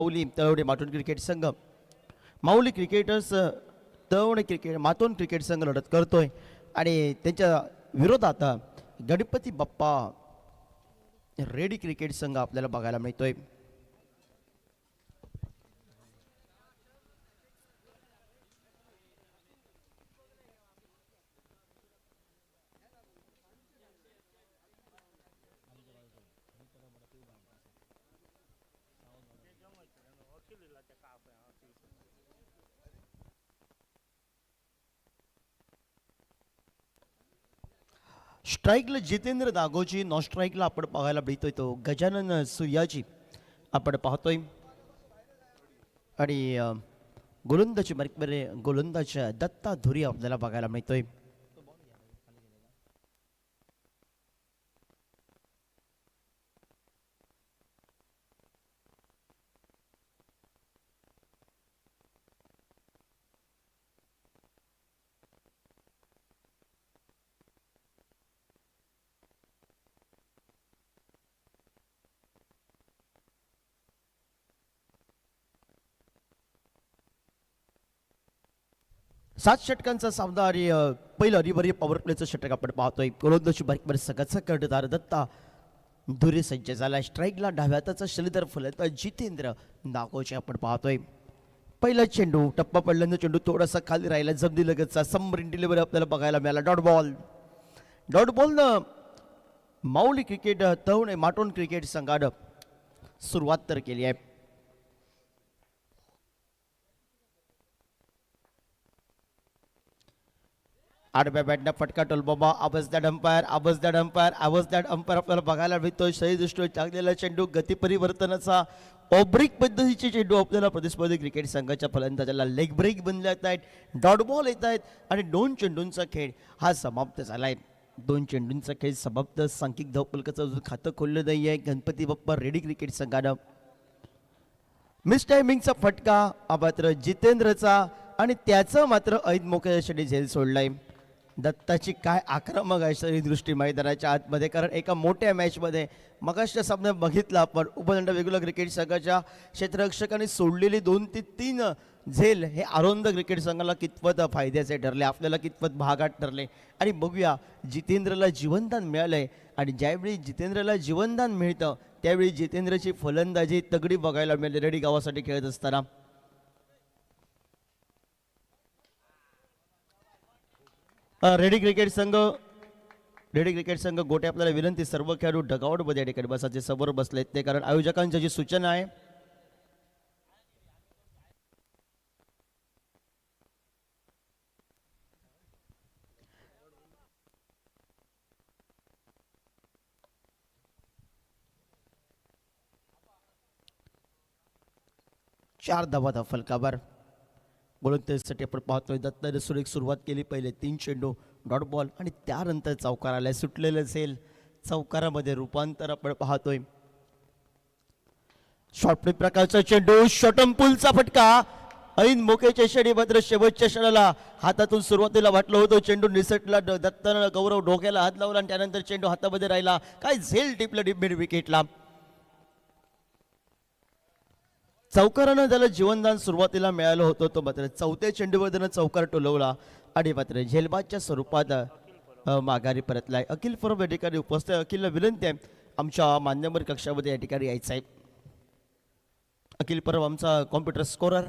माऊली Talwade माटोन cricket संघ माऊली cricketers Talwade cricket मातोन cricket संघ लढत करतोय आणि त्यांच्या विरोधात गणपती बाप्पा रेडी क्रिकेट संघ आपल्याला बघायला मिळतोय. स्ट्राईकला जितेंद्र दागोजी, नॉन स्ट्राईकला आपण बघायला मिळतोय तो गजानन सूर्याजी आपण पाहतोय आणि गोलंदाजी मार्कमध्ये गोलंदाज दत्ता धुरी आपल्याला बघायला मिळतोय. सात षटकांचा सामना आणि पहिलं अनिवार्य पॉवर प्लेचं षटक आपण पाहतोय. गोलंदाजी बारीकमध्ये सगळ्याचा कर्णधार दत्ता धुरी सज्ज झाला. स्ट्राईकला डाव्या हाताचा शैलीधर फलंदाज जितेंद्र नागोजी आपण पाहतोय. पहिला चेंडू टप्पा पडल्यानं चेंडू थोडासा खाली राहिला, जमनी लगतचा समरीन डिलिव्हरी आपल्याला बघायला मिळाला. डॉट बॉलनं माऊली क्रिकेट तळवडे माटोन क्रिकेट संघानं सुरुवात तर केली आहे. आडव्या बॅटनं फटका टोलबाबा आवाजदार अंपायर आपल्याला बघायला मिळतोय. शरीरदृष्टीवर टाकलेला चेंडू, गती परिवर्तनाचा ऑब्रिक पद्धतीचे चेंडू आपल्याला प्रतिस्पर्धी क्रिकेट संघाच्या फलंदाजाला लेग ब्रेक बनल्यात आहेत. डॉट बॉल येत आहेत आणि दोन चेंडूंचा खेळ हा समाप्त झालाय. दोन चेंडूंचा खेळ समाप्त. सांख्यिक धावफलकाचं अजून खातं खोललं नाही आहे. गणपती बाप्पा रेडी क्रिकेट संघानं मिस टायमिंगचा फटका मात्र जितेंद्रचा आणि त्याचं मात्र ऐद मोक्यासाठी झेल सोडलाय. दत्ताची काय आक्रमक आहे शरीरदृष्टी मैदानाच्या आतमध्ये, कारण एका मोठ्या मॅचमध्ये मगाशच्या सामन्यात बघितला आपण उपदंड वेगवेगळ्या क्रिकेट संघाच्या क्षेत्ररक्षकांनी सोडलेली 2 ते 3 झेल हे आरोंद क्रिकेट संघाला कितपत फायद्याचे ठरले, आपल्याला कितपत भागात ठरले. आणि बघूया जितेंद्रला जीवनदान मिळालंय आणि ज्यावेळी जितेंद्रला जीवनदान मिळतं त्यावेळी जितेंद्रची फलंदाजी तगडी बघायला मिळाली रेडी गावासाठी खेळत असताना. रेडी क्रिकेट संघ गोटे आपल्याला विनंती, सर्व खेळाडू डगआउटमध्ये या ठिकाणी बसायचे समोर बसलेत ते, कारण आयोजकांची जी सूचना आहे चार धावा फलकावर. गोलंदाजीसाठी आपण पाहतोय दत्ताने सुरेख सुरुवात केली. पहिले 3 चेंडू डॉट बॉल आणि त्यानंतर चौकार आलाय. सुटलेलं सेल चौकारामध्ये रूपांतर आपण पाहतोय. शॉर्टप्ले प्रकारचा चेंडू, शॉर्टम पुलचा फटका ऐन मोकेच्या शेडी मात्र शेवटच्या क्षणाला हातातून सुरुवातीला वाटलं होतं चेंडू निसटला. दत्तानं गौरव डोक्याला हात लावला आणि त्यानंतर चेंडू हातामध्ये राहिला. काय झेल टिपलं मिड विकेटला. चौकारानं त्याला जीवनदान सुरुवातीला मिळालं होतं, तो मात्र चौथ्या चेंडूवर त्यानं चौकार टोलवला आणि मात्र झेलबादच्या स्वरूपात माघारी परतलाय. अखिल परब या ठिकाणी उपस्थित. अखिलला विनंती आहे आमच्या मान्यवर कक्षामध्ये या ठिकाणी यायचं आहे. अखिल परब आमचा कॉम्प्युटर स्कोरर.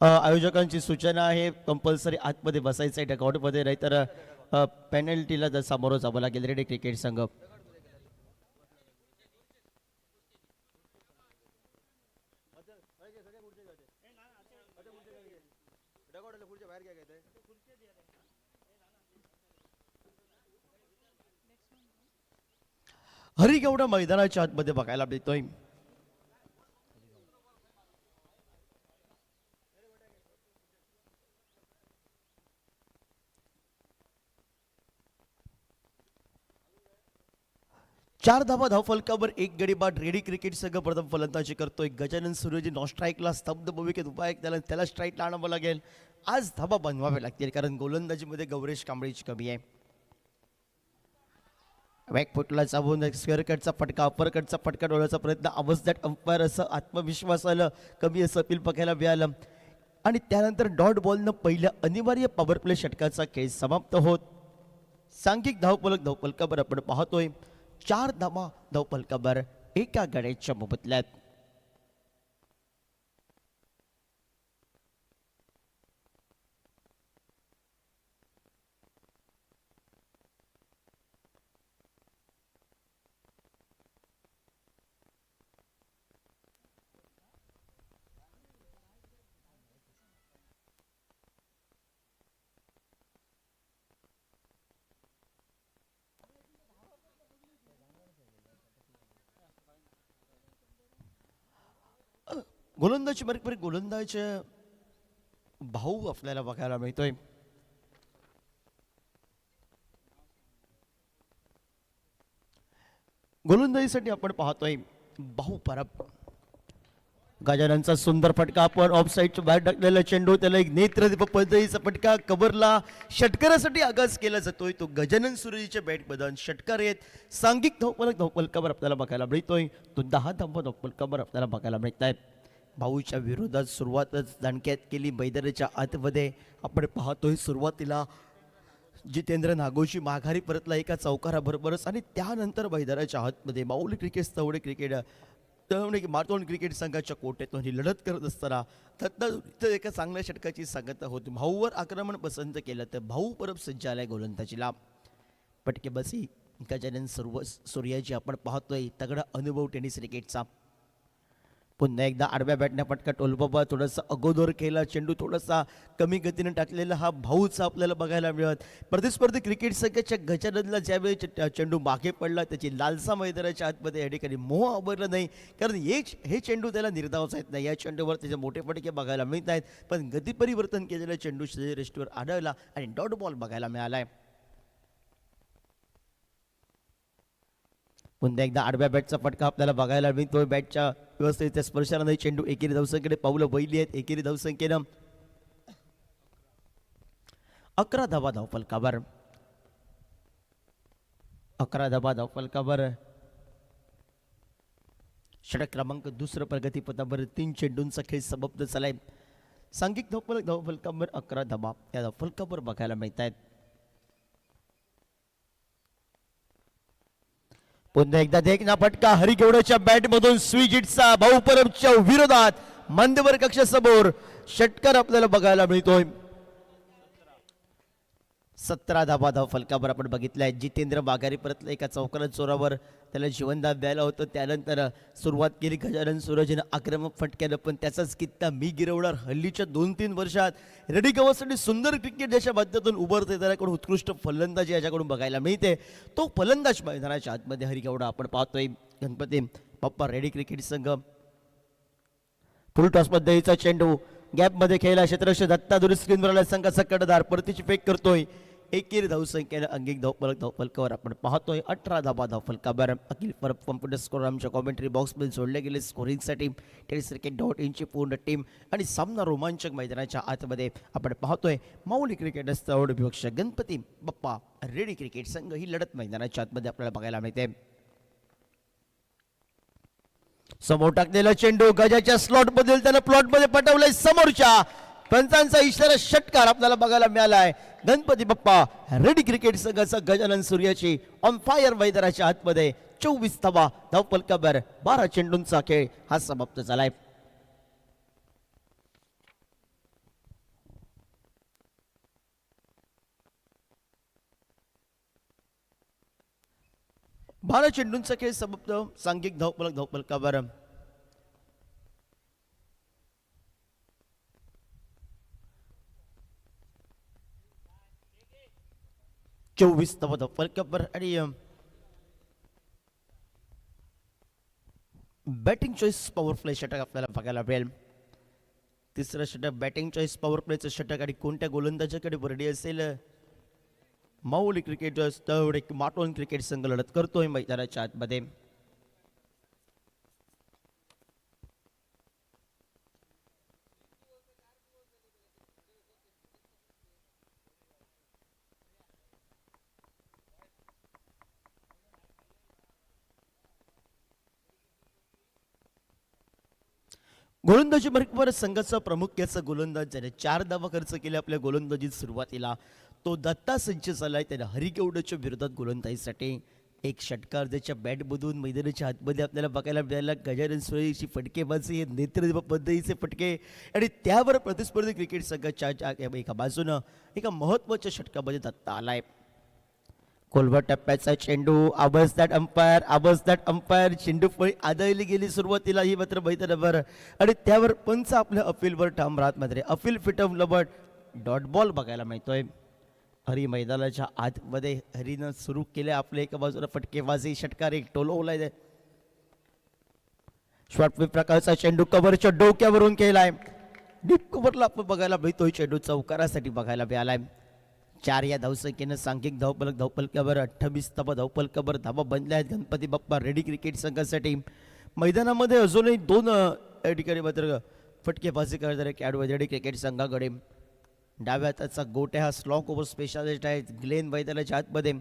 आयोजकांची सूचना आहे कंपल्सरी आतमध्ये बसायचं आहे डगआउटमध्ये, नाहीतर पेनल्टीला जर सामोरं जावं लागेल रेडी क्रिकेट संघ. हरिगौडा मैदानाच्या आतमध्ये बघायला मिळतोय. चार धावा धावफलकावर 1 गडी बाद. रेडी क्रिकेट संघ प्रथम फलंदाजी करतोय. गजानन सूर्यजी नॉन स्ट्राईकला स्तब्ध भूमिकेत उभा आहे. त्याला स्ट्राईकला आणावं लागेल. आज धाबा बनवावे लागतील, कारण गोलंदाजीमध्ये गौरेश कांबळेची कमी आहे. बॅक फुटला चावून स्क्वेअर कटचा फटका, अपर कटचा फटका डोळ्याचा प्रयत्न, आवाज दॅट अंपायर असं आत्मविश्वासाला कमी असं अपील बघायला मिळालं. आणि त्यानंतर डॉट बॉलनं पहिल्या अनिवार्य पॉवर प्ले षटकाचा खेळ समाप्त होत सांघिक धावफलकावर आपण पाहतोय 4 धावा धावफलकावर एका गड्याच्या मोबदल्यात. गोलंदाजी बरोबर गोलंदाज भाऊ आपल्याला बघायला मिळतोय. गोलंदाजीसाठी आपण पाहतोय भाऊ परब. गजाननचा सुंदर फटका, आपण ऑफ साईडच्या बाहेर टाकलेला चेंडू, त्याला एक नेत्रदीप पद्धतीचा फटका कव्हरला षटकारासाठी आगाज केला जातोय. तो गजानन सुरेजीच्या बॅट बदन षटकार येत सांघिक धावफलकावर आपल्याला बघायला मिळतोय. तो 10 धावा धावफलकावर आपल्याला बघायला मिळत आहेत. भाऊच्या विरोधात सुरुवातच दणक्यात केली. मैदानाच्या आतमध्ये आपण पाहतोय सुरुवातीला जितेंद्र नागोशी माघारी परतला एका चौकाराबरोबरच, आणि त्यानंतर मैदानाच्या आतमध्ये माऊली मारतोंड क्रिकेट संघाच्या कोट्यातून ही लढत करत असताना दत्ता एका चांगल्या षटकाची सांगता होती. भाऊवर आक्रमण पसंत केलं तर भाऊ परब सज्ज आलाय गोलंदाजीला. पटकेबाजी गजानन सूर्याची आपण पाहतोय. तगडा अनुभव टेनिस क्रिकेटचा. पुन्हा एकदा आडव्या बॅटने फटका टोलबाबा थोडासा अगोदर केला, चेंडू थोडासा कमी गतीने टाकलेला हा भाऊचा आपल्याला बघायला मिळत. प्रतिस्पर्धी क्रिकेट संघाच्या गजाननला ज्यावेळी चेंडू मागे पडला त्याची लालसा मैदानाच्या आतमध्ये या ठिकाणी मोह आवरलं नाही, कारण हे चेंडू त्याला निर्धावता येत नाही. या चेंडूवर त्याचे मोठे फटके बघायला मिळत आहेत, पण गती परिवर्तन केलेला चेंडू श्रेष्ठवर आढळला आणि डॉट बॉल बघायला मिळालाय. पुन्हा एकदा आडव्या बॅटचा फटका आपल्याला बघायला मिळतोय. बॅटच्या व्यवस्थित स्पर्शाने चेंडू एकेरी धावसंख्येकडे पावलं वहिली आहेत. एकेरी धावसंख्येनं 11 धावा धावफलकावर. 11 धावा धावफलकावर षटक क्रमांक दुसरं प्रगतीपथावर 3 चेंडूंचा खेळ समाप्त झालाय. सांघिक धावफलकावर 11 धावा या धावफलकावर बघायला मिळत आहेत. पुन्हा एकदा देखना फटका हरिगौडच्या बॅट मधून स्वीजिटचा भाऊ परबच्या विरोधात मान्यवर कक्षासमोर षटकार आपल्याला बघायला मिळतोय. 17 धावा धावफलकावर आपण बघितलंय. जितेंद्र माघारी परतला एका चौकारात जोरावर त्याला जीवनदान द्यायला होतं. त्यानंतर सुरुवात केली गजानन सूरजनं आक्रमक फटक्यानं, पण त्याचाच कित्ता मी गिरवणार. हल्लीच्या 2-3 वर्षात रेडी गावासाठी सुंदर क्रिकेट याच्या माध्यमातून उभरते, त्याच्याकडून उत्कृष्ट फलंदाजी याच्याकडून बघायला मिळते. तो फलंदाज मैदानाच्या आतमध्ये हरिगौडा आपण पाहतोय. गणपती बाप्पा रेडी क्रिकेट संघ फुल टॉस पद्धतीचा चेंडू गॅपमध्ये खेळला. क्षेत्ररक्षक दत्ता दुरी स्क्रीनवर संघाचा कडदार परतीची फेक करतोय. एकेरी धावसंख्येनं अंगिक धावफलकावर आपण पाहतोय 18 धावा धावफलकावर. अखिल परब कॉम्प्युटर स्कोर आमच्या कॉमेंट्री बॉक्समध्ये जोडले गेले. स्कोरिंगसाठी टेनिसक्रिकेट.inची पूर्ण टीम आणि सामना रोमांचक मैदानाच्या आतमध्ये आपण पाहतोय. माऊली क्रिकेट स्थळ विपक्ष गणपती बाप्पा रेडी क्रिकेट संघ ही लढत मैदानाच्या आतमध्ये आपल्याला बघायला मिळते. समोर टाकलेला चेंडू गजाच्या स्लॉट मधील त्याला प्लॉट मध्ये पटवलंय. समोरच्या पंचांचा इशारा षटकार आपल्याला बघायला मिळालाय. गणपती बाप्पा रेडी क्रिकेट संघाचा गजानन सूर्याची ऑन फायर मैदानाच्या आतमध्ये 24 धावा धावफलकावर 12 चेंडूंचा खेळ हा समाप्त झालाय. बारा चेंडूंचा खेळ समाप्त. सांघिक धावफलकावर 24 धावा धावफलकावर. आणि बॅटिंग चॉईस पॉवर प्ले षटक आपल्याला बघायला मिळेल. तिसरं षटक बॅटिंग चॉईस पॉवर प्लेचं षटक, आणि कोणत्या गोलंदाजाकडे वर्डी असेल. माऊली क्रिकेटर्स तेवढे माटोन क्रिकेट संघ लढत करतोय मैदानाच्या आतमध्ये. गोलंदाजी मार्गावर संघाचा प्रमुख याचा गोलंदाज ज्याने 4 धावा खर्च केले आपल्या गोलंदाजीत सुरुवातीला तो दत्ता संच झालाय. त्याने हरिगौडच्या विरोधात गोलंदाजीसाठी एक षटकार त्याच्या बॅटमधून मैदानाच्या आतमध्ये आपल्याला बघायला मिळाला. गजानन सुरेशची फटकेबाजी हे नेतृत्व पद्धतीचे फटके आणि त्यावर प्रतिस्पर्धी क्रिकेट संघाच्या एका बाजूनं एका महत्त्वाच्या षटकामध्ये दत्ता आलाय. कोलवा टप्प्याचा चेंडू आबसदाट अंपायर चेंडू फळी आदळली गेली सुरुवातीला ही मात्र मैदानावर आणि त्यावर पंच आपल्या अपीलवर ठाम राहत मात्र अपील फिटवलं बट डॉट बॉल बघायला मिळतोय. हरी मैदानाच्या आतमध्ये हरीनं सुरू केले आपले एका बाजूला फटकेबाजी षटकार एक टोलवलाय. शॉर्ट प्रकारचा चेंडू कव्हरच्या डोक्यावरून केलाय. डीप कव्हरला आपण बघायला मिळतोय. चेंडू चौकारासाठी बघायला मिळालाय. 4 या धावसंख्येनं सांघिक धावफलकावर 28 धावफलकावर धावा बनल्या आहेत गणपती बाप्पा रेडी क्रिकेट संघासाठी. मैदानामध्ये अजूनही 2 ठिकाणी मात्र फटकेबाजी करणारे खेळाडू रेडी क्रिकेट संघाकडे. डाव्या हाताचा गोट्या हा स्लॉक ओव्हर स्पेशालिस्ट आहे ग्लेन मैदानाच्या आतमध्ये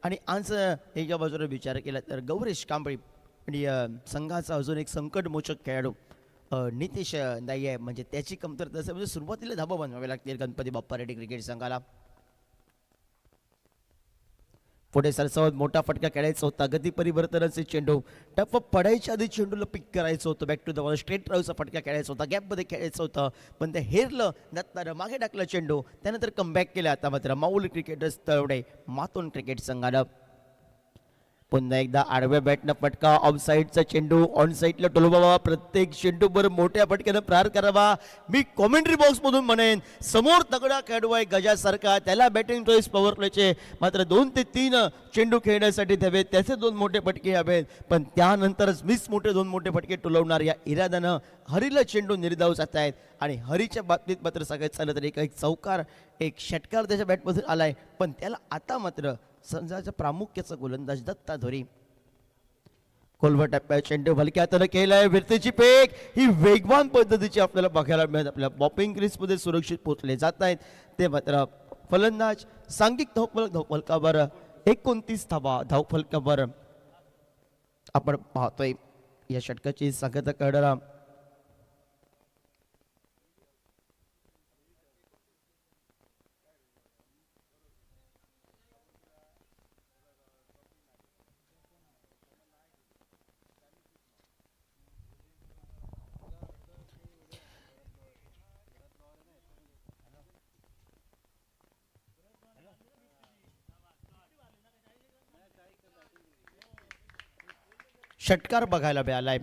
आणि आज एका बाजूला विचार केला तर गौरेश कांबळे आणि संघाचा अजून एक संकटमोचक खेळाडू नितेश नाही आहे म्हणजे त्याची कमतरता असेल म्हणजे सुरुवातीला धाबा बनवावे लागतील गणपती बाप्पा रेडी क्रिकेट संघाला. पुढे सरसावत मोठा फटका खेळायचा होता. गती परिवर्तनाचे चेंडू टप पडायच्या आधी चेंडूला पिक करायचं होतं. Back to the ball straight राहूचा फटका खेळायचा होता. गॅपमध्ये खेळायचं होतं पण ते हेरलं. दत्तानं मागे टाकलं चेंडू त्यानंतर कमबॅक केला. आता मात्र माऊली क्रिकेटर्स तळवडे मातोन क्रिकेट संघानं पुन्हा एकदा आडव्या बॅटनं फटका ऑफ साईडचा चेंडू ऑन साईडला टोलवावा. प्रत्येक चेंडूवर मोठ्या फटक्यानं प्रहार करावा. मी कॉमेंट्री बॉक्समधून म्हणेन समोर तगडा खेळाडू आहे गजासारखा त्याला बॅटिंग चॉईस पॉवर प्लेचे मात्र 2 ते 3 चेंडू खेळण्यासाठी द्यावेत. त्याचे 2 मोठे फटके हवेत पण त्यानंतरच मीच मोठे 2 मोठे फटके टोलवणार या इराद्यानं हरीला चेंडू निर्धाव जात आहेत आणि हरीच्या बाबतीत मात्र सगळ्यात चाललं तर एक चौकार एक षटकार त्याच्या बॅटमधून आलाय पण त्याला आता मात्र संघाच्या प्रामुख्याचा गोलंदाज दत्ता धोरी. कोलवा टप्प्यात चेंडू हलक्या हाताने केलाय. विरतेची पेक ही वेगवान पद्धतीची आपल्याला बघायला मिळत. आपल्या बॉपिंग क्रीजमध्ये सुरक्षित पोहोचले जात आहेत ते मात्र फलंदाज सांघिक धावफलकावर 29 धावफलकावर आपण पाहतोय. या षटकाची सांगता करणारा षटकार बघायला मिळालाय.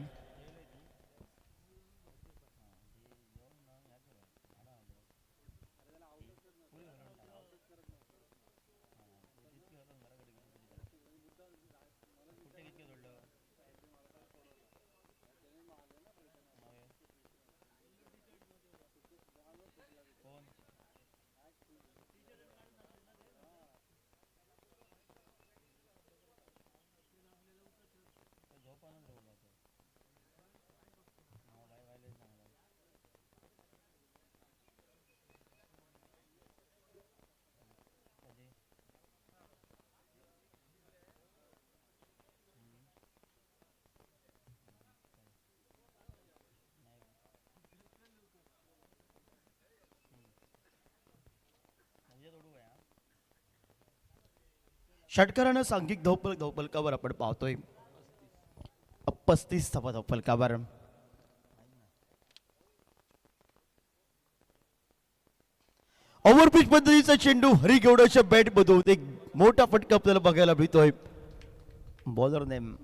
षटकारानं सांघिक धावफलकावर आपण पाहतोय 35 धावफलकावर. ओव्हरपिच पद्धतीचा चेंडू हरिगौडाच्या बॅट मधून एक मोठा फटका आपल्याला बघायला मिळतोय. बॉलर नेम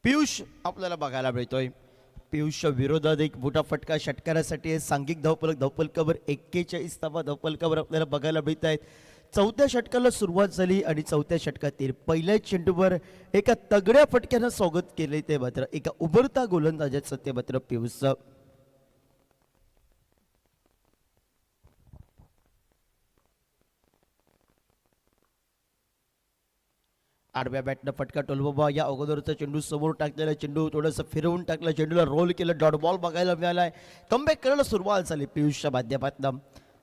पियुष आपल्याला बघायला मिळतोय. पियुषच्या विरोधात एक मोठा फटका षटकारासाठी सांघिक धावफलकावर 41 धावफलकावर आपल्याला बघायला मिळत आहेत. 4थ्या षटकाला सुरुवात झाली आणि 4थ्या षटकातील पहिल्या चेंडूवर एका तगड्या फटक्यानं स्वागत केले ते मात्र एका उभरता गोलंदाजाचं ते मात्र पियुषचं. आडव्या बॅटनं फटका टोलबाबा या अगोदरचा चेंडू समोर टाकलेला चेंडू थोडंसं फिरवून टाकला. चेंडूला रोल केलं. डॉट बॉल बघायला मिळालाय. कमबॅक करायला सुरुवात झाली पियुषच्या माध्यमातून.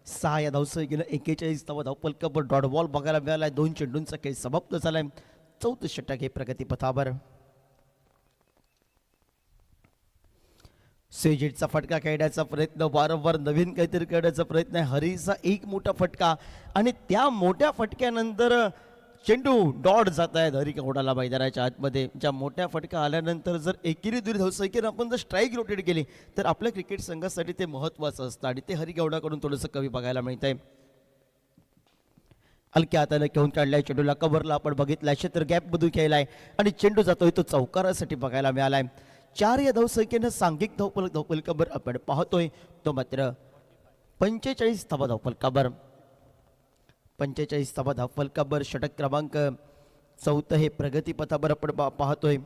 6 या धावसंख्येनं 41 धावा धावफलकावर डॉट बॉल बघायला मिळालाय. 2 चेंडूंचा खेळ समाप्त झालाय. 4थं षटक हे प्रगतीपथावर. स्विजिटचा फटका खेळण्याचा प्रयत्न, वारंवार नवीन काहीतरी करण्याचा प्रयत्न आहे. हरीचा एक मोठा फटका आणि त्या मोठ्या फटक्यानंतर चेंडू डॉट जात आहेत हरी गौडाला मैदानाच्या आतमध्ये. ज्या मोठ्या फटका आल्यानंतर जर एकेरी दुरी धावसंख्येनं आपण जर स्ट्राईक रोटेट केली तर आपल्या क्रिकेट संघासाठी ते महत्त्वाचं असतं आणि ते हरी गौडाकडून थोडंसं कमी बघायला मिळत आहे. हलक्या हाताने घेऊन काढलाय चेंडूला, कव्हरला आपण बघितलाय, क्षेत्र गॅप मधून खेळलाय आणि चेंडू जातोय तो चौकारासाठी बघायला मिळालाय. 4 या धावसंख्येनं सांघिक धावफलकावर आपण पाहतोय तो मात्र 45 धावा धावफलकावर. 45 धावा धावफलकावर षटक क्रमांक 4 हे प्रगतीपथावर आपण पाहतोय.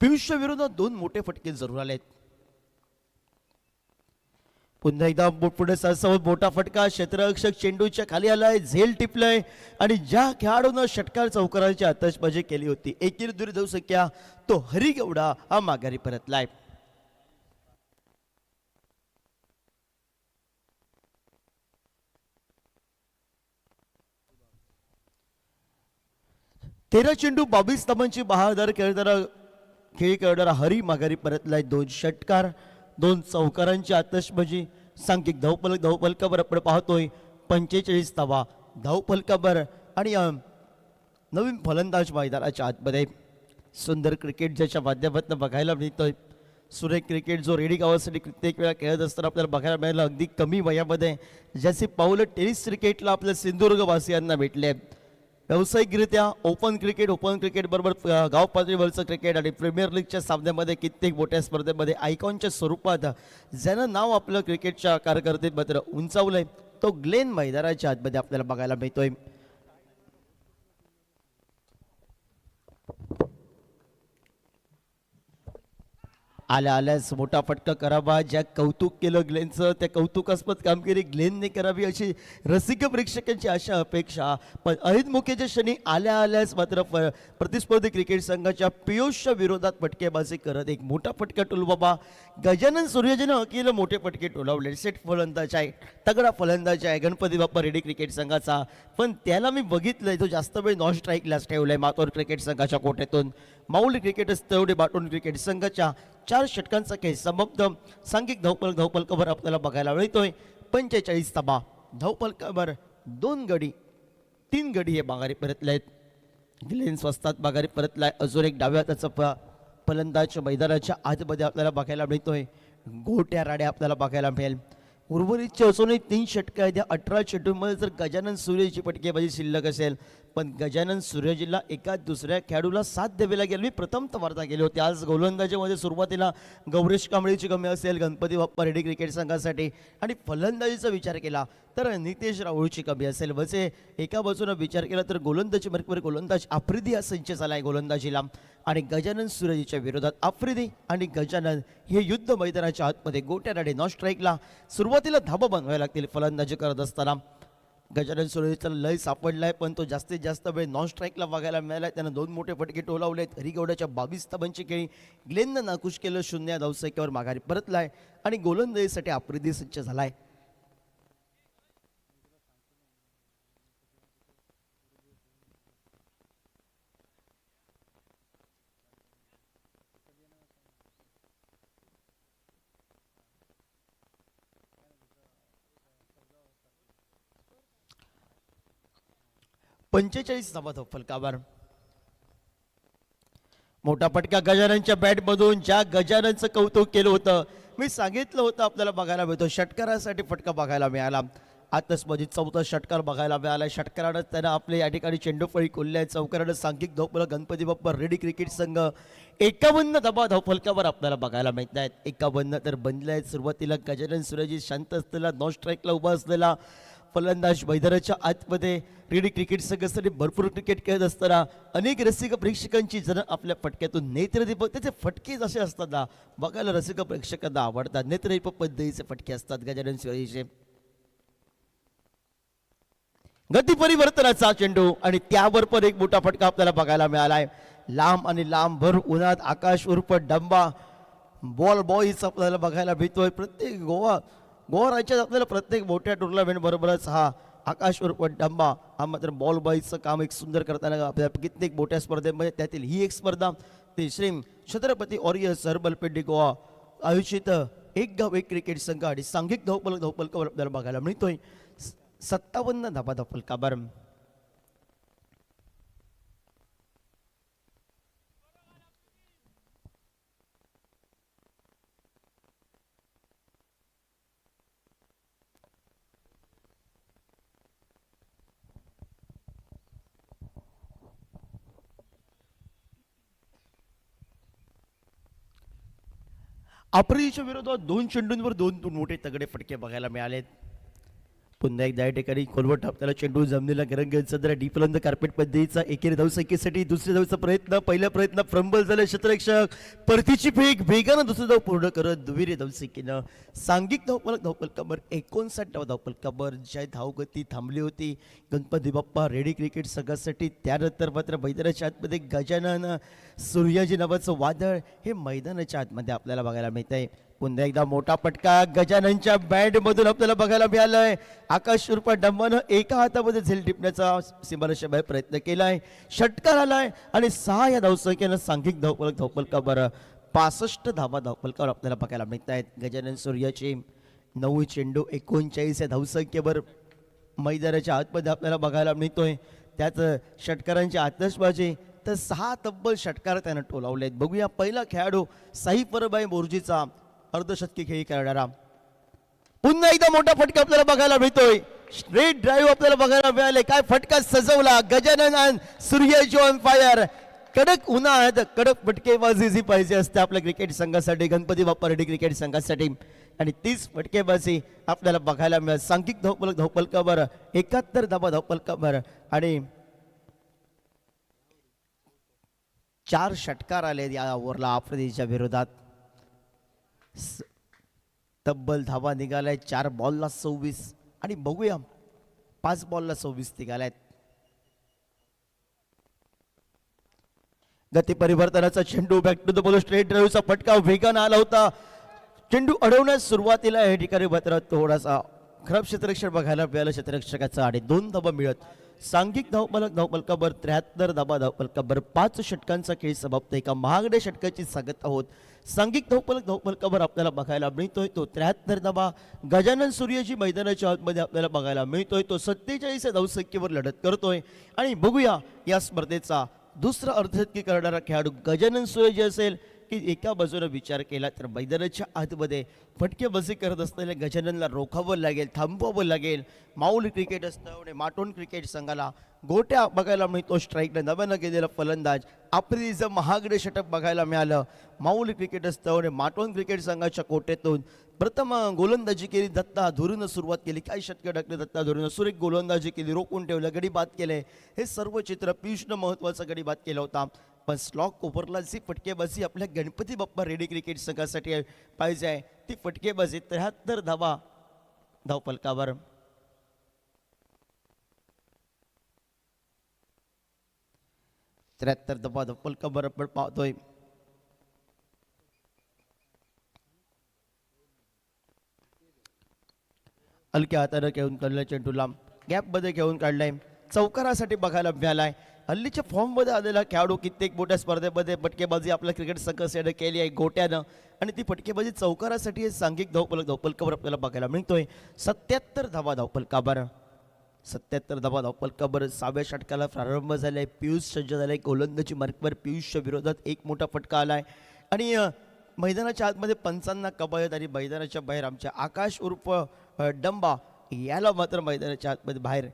पियुषच्या विरोधात 2 मोठे फटके जरूर आलेत. पुन्हा एकदा पुढे सहसोबत मोठा फटका, क्षेत्ररक्षक चेंडूच्या खाली आलाय, झेल टिपलंय आणि ज्या खेळाडूनं षटकार चौकाराची आतषबाजी केली होती एकेरी दुरी धावसंख्या तो हरी गौडा हा माघारी परतलाय. तेरा चेंडू 22 धावांची बहादर खेळ करणारा हरी माघारी परतलाय. 2 षटकार, 2 चौकारांची आतषबाजी, सांघिक धावफलकावर आपण पाहतोय 45 धावा धावफलकावर आणि नवीन फलंदाज मैदानाच्या आतमध्ये. सुंदर क्रिकेट ज्याच्या माध्यमातून बघायला मिळतोय. सुरेख क्रिकेट जो रेडी गावासाठी कित्येक वेळा खेळत असताना आपल्याला बघायला मिळालं अगदी कमी वयामध्ये. ज्याचे पावलं टेनिस क्रिकेटला आपल्या सिंधुदुर्गवासियांना भेटले. व्यावसायिकरित्या ओपन क्रिकेट बरोबर गाव पातळीवरचं क्रिकेट आणि प्रीमियर लीगच्या सामन्यामध्ये कित्येक मोठ्या स्पर्धेमध्ये आयकॉनच्या स्वरूपात ज्यानं नाव आपलं क्रिकेटच्या कारकिर्दीत मात्र उंचावलंय तो ग्लेन मैदानाच्या आतमध्ये आपल्याला बघायला मिळतोय. आल्यास मोठा फटका करावा. ज्या कौतुक केलं ग्लेनचं त्या कौतुकास्पद कामगिरी ग्लेनने करावी अशी रसिक प्रेक्षकांची आशा अपेक्षा. पण अहित मुखेच्या क्षणी आल्यास मात्र प्रतिस्पर्धी क्रिकेट संघाच्या पियुषच्या विरोधात फटकेबाजी करत एक मोठा फटका टोलबाबा. गजानन सूर्यजीनं अकेले मोठे फटके टोलावले. सेट फलंदाज आहे, तगडा फलंदाज आहे गणपती बाप्पा रेडी क्रिकेट संघाचा. पण त्याला मी बघितलंय तो जास्त वेळ नॉन स्ट्राईकलाच ठेवलाय मातोर क्रिकेट संघाच्या कोट्यातून. माऊली क्रिकेटर्स तेवढे बाटून क्रिकेट संघाच्या 4 षटकांचा खेळ समाप्त. सांघिक धावफलकावर आपल्याला बघायला मिळतोय 45 धावा धावफलकावर 2 गडी 3 गडी हे माघारी परतलेत. ग्लेन स्वस्तात माघारी परतलाय. अजून एक डाव्या हाताचा फलंदाज मैदानाच्या आतमध्ये आपल्याला बघायला मिळतोय. गोट्या राड्या आपल्याला बघायला मिळेल. उर्वरितचे अजूनही 3 षटक आहेत. 18 चेंडूमध्ये जर गजानन सूर्यची फटकेबाजी शिल्लक असेल पण गजानन सूर्यजीला एका दुसऱ्या खेळाडूला साथ द्यावी लागेल. मी प्रथमतः वार्ता केली होती. आज गोलंदाजीमध्ये सुरुवातीला गौरेश कांबळेची कमी असेल गणपती बाप्पा रेडी क्रिकेट संघासाठी आणि फलंदाजीचा विचार केला तर नितेश राहुलची कमी असेल. वसे एका बाजूने विचार केला तर गोलंदाज आफ्रिदी हा संच झाला आहे गोलंदाजीला आणि गजानन सूर्यजीच्या विरोधात आफ्रिदी आणि गजानन हे युद्ध मैदानाच्या आतमध्ये गोट्या राडे नॉन स्ट्राईकला सुरुवातीला धाबा बनवायला लागतील फलंदाजी करत असताना. गजानन सूर्यजीचा लय सापडलाय पण तो जास्तीत जास्त वेळ नॉन स्ट्राईकला बघायला मिळालाय. त्यानं 2 मोठे फटके टोलावलेत. हरिगौडाच्या 22 धावांची खेळी ग्लेननं नाखुश केलं. 0 या धावसंख्येवर माघारी परतलाय आणि गोलंदाजीसाठी आफ्रिदी सज्ज झालाय. पंचेचाळीस धावा धावफलकावर मोठा फटका गजाननच्या बॅटमधून. ज्या गजाननचं कौतुक केलं होतं मी सांगितलं होतं आपल्याला बघायला मिळतो षटकारासाठी फटका बघायला मिळाला. आतषबाजीत 4था षटकार बघायला मिळाला. षटकारानं त्यानं आपले या ठिकाणी चेंडूफळी कोल्ली आहे. चौकारानं सांघिक धावफलक गणपती बाप्पा रेडी क्रिकेट संघ 51 धावा धावफलकावर आपल्याला बघायला मिळत आहेत. 51 तर बनले आहेत. सुरुवातीला गजानन सूर्यजी शांत असलेला नॉन स्ट्राईकला उभा असलेला फलंदाज मैदानाच्या आतमध्ये रेडी क्रिकेट संघासाठी भरपूर क्रिकेट खेळत असताना अनेक रसिक प्रेक्षकांची जण आपल्या फटक्यातून नेत्रदीपक त्याचे फटके जसे असतात ना बघायला रसिक प्रेक्षकांना आवडतात. नेत्रदीपक पद्धतीचे फटके असतात गजानन सूर्यजीचे. गती परिवर्तनाचा चेंडू आणि त्यावर पण एक मोठा फटका आपल्याला बघायला मिळालाय. लांब आणि लांब भर उन्हात आकाश उर्फ डंबा बॉल बॉईज आपल्याला बघायला भेटतोय. प्रत्येक गोवा राज्यात आपल्याला प्रत्येक मोठ्या टुर्नामेंट बरोबरच हा आकाश उर्फ डंबा हा मात्र बॉल बॉईजचं काम एक सुंदर करताना आपल्याला कित्येक मोठ्या स्पर्धेमध्ये त्यातील ही एक स्पर्धा ते Shri Chhatrapati aureus herbal Peddie Goa आयोजित एक गाव एक क्रिकेट संघ आणि सांघिक धावपलकावर आपल्याला बघायला मिळतोय. 57 धाबा धावपलकावर आफ्रिकेच्या विरोधात 2 चेंडूंवर 2 मोठे तगडे फटके बघायला मिळालेत. पुन्हा एकदा या ठिकाणी खोलवट आपल्याला चेंडू जमलेला रंग सदर डीपलंद कार्पेट पद्धतीचा एकेरी धावसंख्येसाठी दुसऱ्या धावचा प्रयत्न पहिल्या प्रयत्न फ्रंबल झाले क्षेत्ररक्षक परतीची फेक वेगानं दुसरी धाव पूर्ण करत दुहेरी धावसंख्येनं सांघिक धावपलकावर 59 धावपलकावर ज्या धावगती थांबली होती गणपती बाप्पा रेडी क्रिकेट संघासाठी. त्यानंतर मात्र मैदानाच्या आतमध्ये गजानन सूर्याजी नावाचं वादळ हे मैदानाच्या आतमध्ये आपल्याला बघायला मिळत आहे. पुन्हा एकदा मोठा फटका गजाननच्या बॅट मधून आपल्याला बघायला मिळालाय. आकाश उर्फ डंबानं एका हातामध्ये झेल टिपण्याचा सीमारेषेबाहेर प्रयत्न केलाय. षटकार आलाय आणि 6 या धावसंख्येनं सांघिक धावपलकावर 65 धावा धावपलकावर आपल्याला बघायला मिळत आहेत. गजानन सूर्याचे 9 चेंडू 39 या धावसंख्येवर मैदानाच्या आतमध्ये आपल्याला बघायला मिळतोय. त्याच षटकारांची आतषबाजी तर 6 तब्बल षटकार त्यानं टोलावलेत. बघूया पहिला खेळाडू साई परबाई मोर्जीचा अर्धशतकी खेळी करणारा. पुन्हा एकदा मोठा फटका आपल्याला बघायला मिळतोय. स्ट्रेट ड्राईव्ह आपल्याला बघायला मिळाले. काय फटका सजवला गजानन सूर्याजी ऑन फायर. कडक उन्हाळ्यात कडक फटकेबाजी जी पाहिजे असते आपल्या क्रिकेट संघासाठी गणपती बाप्पा रेड्डी क्रिकेट संघासाठी आणि तीच फटकेबाजी आपल्याला बघायला मिळत. सांघिक धावपलकावर 71 धावा धावपलकावर आणि 4 षटकार आले या ओव्हरला आफ्रिकेच्या विरोधात. तब्बल धावा निघालाय 4 बॉलला 26 आणि बघूया 5 बॉलला 26 निघालायत. गती परिवर्तनाचा चेंडू back to the ball straight ड्राईव्हचा फटका वेगानं आला होता. चेंडू अडवण्यास सुरुवातीला या ठिकाणी मात्र थोडासा खराब क्षेत्ररक्षण बघायला मिळालं क्षेत्ररक्षकाचा आणि 2 धावा मिळत. सांघिक धावपलकावर 73 धावा धावपलकावर 5 षटकांचा खेळ समाप्त. एका महागड्या षटकाची सांगत आहोत. सांघिक धावपलकावर आपल्याला बघायला मिळतोय तो 73 धावा. गजानन सूर्याजी मैदानाच्या आतमध्ये आपल्याला बघायला मिळतोय तो 47 धावसंख्येवर लढत करतोय. आणि बघूया या स्पर्धेचा दुसरा अर्धशतकी करणारा खेळाडू गजानन सूर्याजी असेल की एका बाजूने विचार केला तर मैदानाच्या आतमध्ये फटकेबाजी करत असलेल्या गजाननला रोखावं लागेल थांबवावं लागेल. माऊली क्रिकेट असतं माटोन क्रिकेट संघाला गोट्या बघायला मिळतो. स्ट्राईकनं नव्यानं गेलेला फलंदाज आफ्रिकेचं महागडे षटक बघायला मिळालं. माऊली क्रिकेट असतं माटोन क्रिकेट संघाच्या कोट्यातून प्रथम गोलंदाजी केली दत्ता धुरीनं सुरुवात केली. काही षटकं टाकले दत्ता धुरीनं सुरेख गोलंदाजी केली रोखून ठेवलं गडी बाद केले. हे सर्व चित्र पियुषनं महत्त्वाचा गडी बाद केला होता. पण स्लॉक ओव्हरला जी फटकेबाजी आपल्या गणपती बाप्पा रेडी क्रिकेट संघासाठी पाहिजे आहे ती फटकेबाजी 73 धावा धावपलकावर. धावा धावपलकावर आपण पाहतोय. हलक्या हाताने घेऊन काढलाय चेंडूला गॅपमध्ये घेऊन काढलाय. चौकारासाठी बघायला मिळालाय. हल्लीच्या फॉर्ममध्ये आलेला खेळाडू कित्येक मोठ्या स्पर्धेमध्ये फटकेबाजी आपल्या क्रिकेट संघासाठी केली आहे गोट्यानं आणि ती फटकेबाजी चौकारासाठी सांघिक धावपलकावर आपल्याला बघायला मिळतोय. 77 धावा धावपलकावर 77 धावा धावपलकावर 6व्या षटकाला प्रारंभ झालाय. पियुष सज्ज झालाय गोलंदाजी मार्कवर. पियुषच्या विरोधात एक मोठा फटका आलाय आणि मैदानाच्या आतमध्ये पंचांना कबायत आणि मैदानाच्या बाहेर आमच्या आकाश उर्फ डंबा याला मात्र मैदानाच्या आतमध्ये बाहेर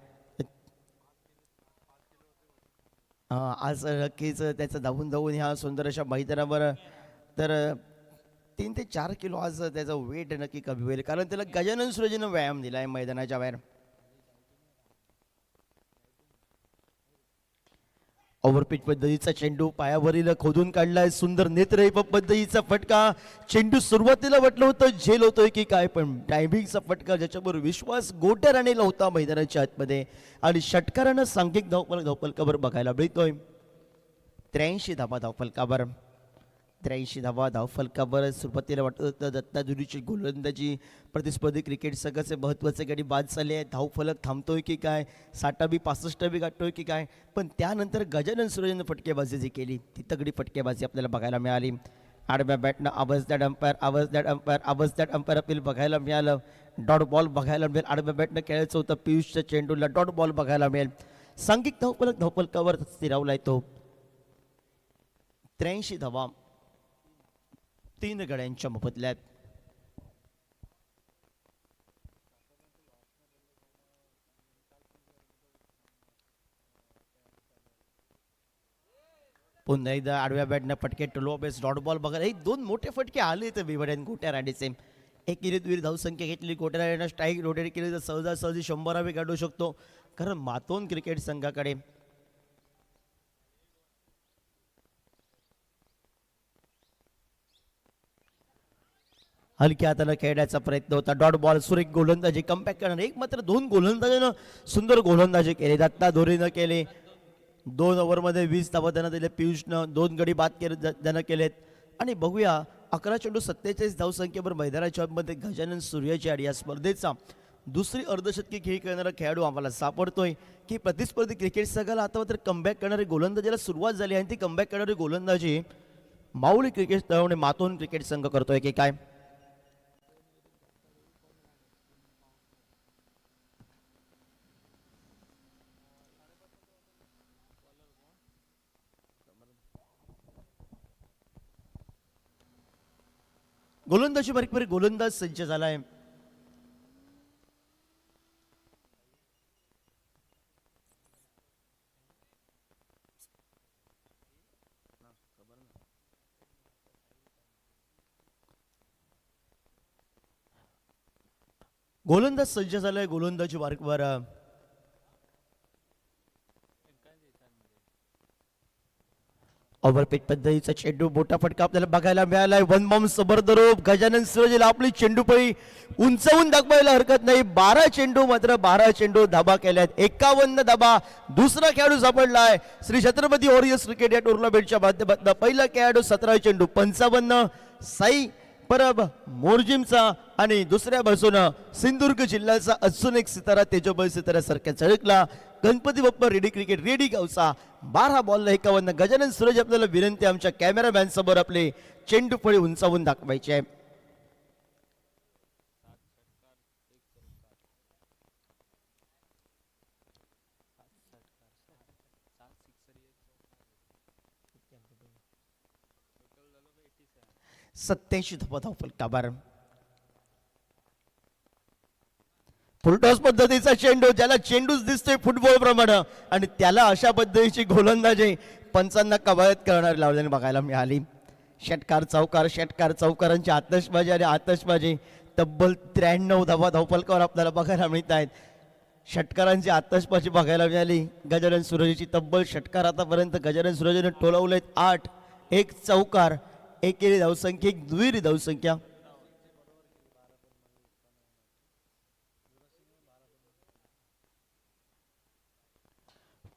आज नक्कीच त्याचं धावून ह्या सुंदर अशा मैदानावर तर 3 ते 4 किलो आज त्याचं वेट नक्की कमी होईल कारण त्याला गजानन सूर्याजीनं व्यायाम दिला आहे मैदानाच्या बाहेर. ओव्हरपिच पद्धतीचा चेंडू पायावरील खोदून काढलाय, सुंदर नेत्र पद्धतीचा फटका. चेंडू सुरुवातीला वाटलं होतं झेल होतोय की काय, पण टायमिंगचा फटका ज्याच्यावर विश्वास गोट्या राणीला होता मैदानाच्या आतमध्ये आणि षटकारानं सांघिक धावफलकावर बघायला मिळतोय. 83 धावा धावफलकावर, 83 धावा धावफलकावर. सुरुवातीला वाटत होतं दत्ता धुरीची गोलंदाजी प्रतिस्पर्धी क्रिकेट संघाचे महत्त्वाचे गडी बाद झाले आहेत, धावफलक थांबतोय की काय, 60 बी 65 बी गाठतोय की काय, पण त्यानंतर गजानन सुरेशनं फटकेबाजी जी केली ती तगडी फटकेबाजी आपल्याला बघायला मिळाली. आडव्या बॅटनं आवाजदार अंपायर, आवाजदार अंपायर, आवाजदार अंपायर आपल्याला बघायला मिळालं. डॉट बॉल बघायला मिळेल. आडव्या बॅटनं खेळायचं होतं पियुषच्या चेंडूला, डॉट बॉल बघायला मिळेल. सांघिक धावफलकावर स्थिरावलाय तो. 83 धावा 3 गड्यांच्या मोबदल्यात. पुन्हा एकदा आडव्या बॅटनं फटके टोलो बेस डॉट बॉल बघायला हे 2 मोठे फटके आले तर विवड्यान गोट्या राणीचे. एकेरीत वीर धावसंख्या घेतली, गोट्या राणीनं स्ट्राईक रोटेट केली तर सहजासहजी 100 काढू शकतो, कारण मातोन क्रिकेट संघाकडे हलक्या हाताने खेळण्याचा प्रयत्न होता. डॉट बॉल सुरेख गोलंदाजी कमबॅक करणार, एक मात्र 2 गोलंदाजानं सुंदर गोलंदाजी केली. दत्ता धोरीनं केले. 2 ओव्हरमध्ये 20 धावा त्यानं दिले. पियुषनं 2 गडी बाद त्यानं केलेत. आणि बघूया 11 चेंडू 47 धावसंख्येवर मैदानाच्या मध्ये गजानन सूर्याची आणि या स्पर्धेचा दुसरी अर्धशतकी खेळ खेळणारा खेळाडू आम्हाला सापडतोय की प्रतिस्पर्धी क्रिकेट संघाला आता मात्र कमबॅक करणारी गोलंदाजीला सुरुवात झाली आणि ती कमबॅक करणारी गोलंदाजी माऊली क्रिकेट तळवणे मातोन क्रिकेट संघ करतोय की काय. गोलंदाजी बारीक गोलंदाज सज्ज झालाय. गोलंदाज सज्ज झालाय. गोलंदाजी बारीकवर ओव्हरपिच पद्धतीचा चेंडू मोठा फटका आपल्याला बघायला मिळालाय. वन बॉम्ब सबरदरूप गजानन सूर्यला आपली चेंडूपळी उंचावून दाखवायला हरकत नाही. 12 चेंडू मात्र 12 चेंडू धाबा केल्यात. 51 धाबा. दुसरा खेळाडू सापडलाय श्री छत्रपती वॉरियर्स क्रिकेट या टुर्नामेंटच्या माध्यमातून. पहिला खेळाडू 17 चेंडू 55 साई परब मोरजिमचा आणि दुसऱ्या बाजूनं सिंधुदुर्ग जिल्ह्याचा अजून एक सितारा तेजोबल सितारा सारख्या चळकला Ganpati Bappa ready cricket ready गावचा. 12 बॉलला 51. गजानन सूरज आपल्याला विनंती आमच्या कॅमेरामॅन समोर आपले चेंडू फळी उंचावून दाखवायचे आहे. सत्याऐंशी धावफलकावर फुलटॉस पद्धतीचा चेंडू, ज्याला चेंडूच दिसतोय फुटबॉल प्रमाणे आणि त्याला अशा पद्धतीची गोलंदाजी पंचांना कवायत करणारी लावल्याने बघायला मिळाली. षटकार चौकार, षटकार चौकारांची आतषबाजी आणि आतषबाजी तब्बल 93 धावा धावफलकावर आपल्याला बघायला मिळत आहेत. षटकारांची आतषबाजी बघायला मिळाली. गजानन सूरजची तब्बल षटकार आतापर्यंत गजानन सूरजने टोलवलेत 8. 1 चौकार, एकेरी धावसंख्या, 1 दुहेरी धावसंख्या.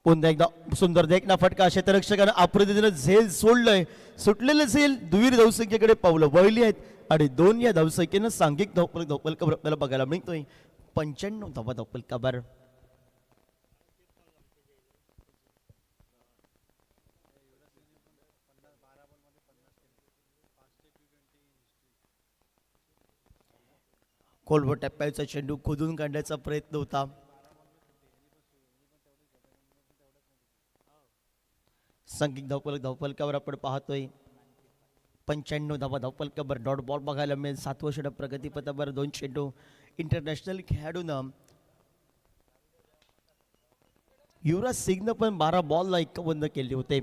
पुन्हा एकदा सुंदर देखना फटका. क्षेत्ररक्षकानं अप्रतिदिनं झेल सोडलंय. सुटलेलं झेल दुहेरी धावसंख्येकडे पावलं वळली आहेत आणि 2 या धावसंख्येनं सांघिक धावफलकावर आपल्याला बघायला मिळतोय. 95 धावा धावफलकावर. खोलवर टप्प्याचा चेंडू खोदून काढण्याचा प्रयत्न होता. सांघिक धावफलकावर आपण पाहतोय 95 धावा धावफलकावर. डॉट बॉल बघायला मिळेल. 7वं षटक प्रगतीपथावर 2 चेंडू. इंटरनॅशनल खेळाडूनं युवराज सिंगनं पण 12 बॉलला 51 केले होते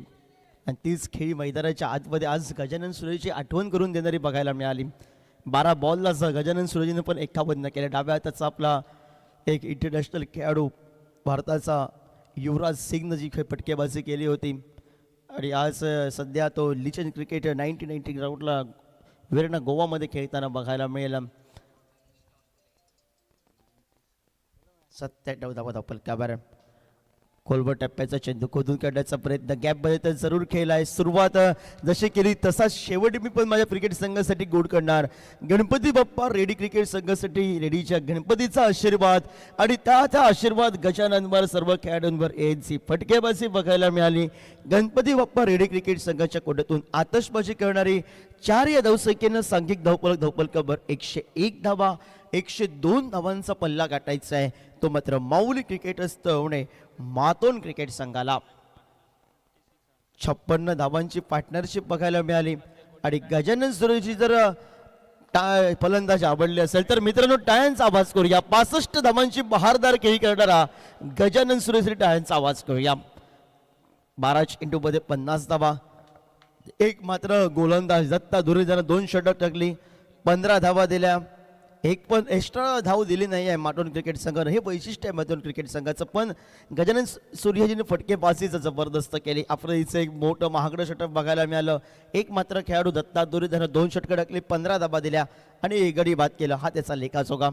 आणि तीच खेळी मैदानाच्या आतमध्ये आज गजानन सूर्यची आठवण करून देणारी बघायला मिळाली. 12 बॉलला गजानन सूर्यजीनं पण 51 केले. डाव्या हाताचा आपला एक इंटरनॅशनल खेळाडू भारताचा युवराज सिंगनं जी फटकेबाजी केली होती आणि आज सध्या तो लिचन क्रिकेट 1990 ग्राउंडला वेरणा गोवामध्ये खेळताना बघायला मिळेल. 97 धावा धावपलकावर खोलवर टप्प्याचा चेंडू खोदून काढण्याचा प्रयत्न गॅपमध्ये तर जरूर केलाय. सुरुवात जशी केली तसाच शेवट मी पण माझ्या क्रिकेट संघासाठी गोड करणार. गणपती बाप्पा रेडी क्रिकेट संघासाठी रेडीच्या गणपतीचा आशीर्वाद आणि त्या आशीर्वाद गजाननवर सर्व खेळाडूंवर ANC फटकेबाजी बघायला मिळाली. गणपती बाप्पा रेडी क्रिकेट संघाच्या कोट्यातून आतषबाजी करणारी 4 या धावसंख्येनं सांघिक धावपलकावर 101 धावा 102 धावांचा पल्ला गाठायचा आहे. तो मात्र माऊली क्रिकेटर्स तळवणे मातोन क्रिकेट संघाला 56 धावांची पार्टनरशिप बघायला मिळाली. आणि गजानन सुरेशची जर फलंदाज आवडली असेल तर मित्रांनो टाळ्यांचा आवाज करूया. 65 धावांची बहारदार खेळी करणारा गजानन सुरेश टाळ्यांचा आवाज करूया. 12 चेंडूमध्ये 50 धावा. एक मात्र गोलंदाज दत्ता धुरे ज्यानं 2 षटक टाकली 15 धावा दिल्या. एक पण एक्स्ट्रा धाव दिली नाही आहे माटोन क्रिकेट संघानं. हे वैशिष्ट्य आहे माटोन क्रिकेट संघाचं. पण गजानन सूर्यजीने फटकेबाजीचं जबरदस्त केली. आफ्रिकेचं एक मोठं महागडं षटक बघायला मिळालं. एक मात्र खेळाडू दत्ता धुरे त्यानं 2 षटकं टाकली 15 धावा दिल्या आणि गडी बाद केलं. हा त्याचा लेखाजोगा.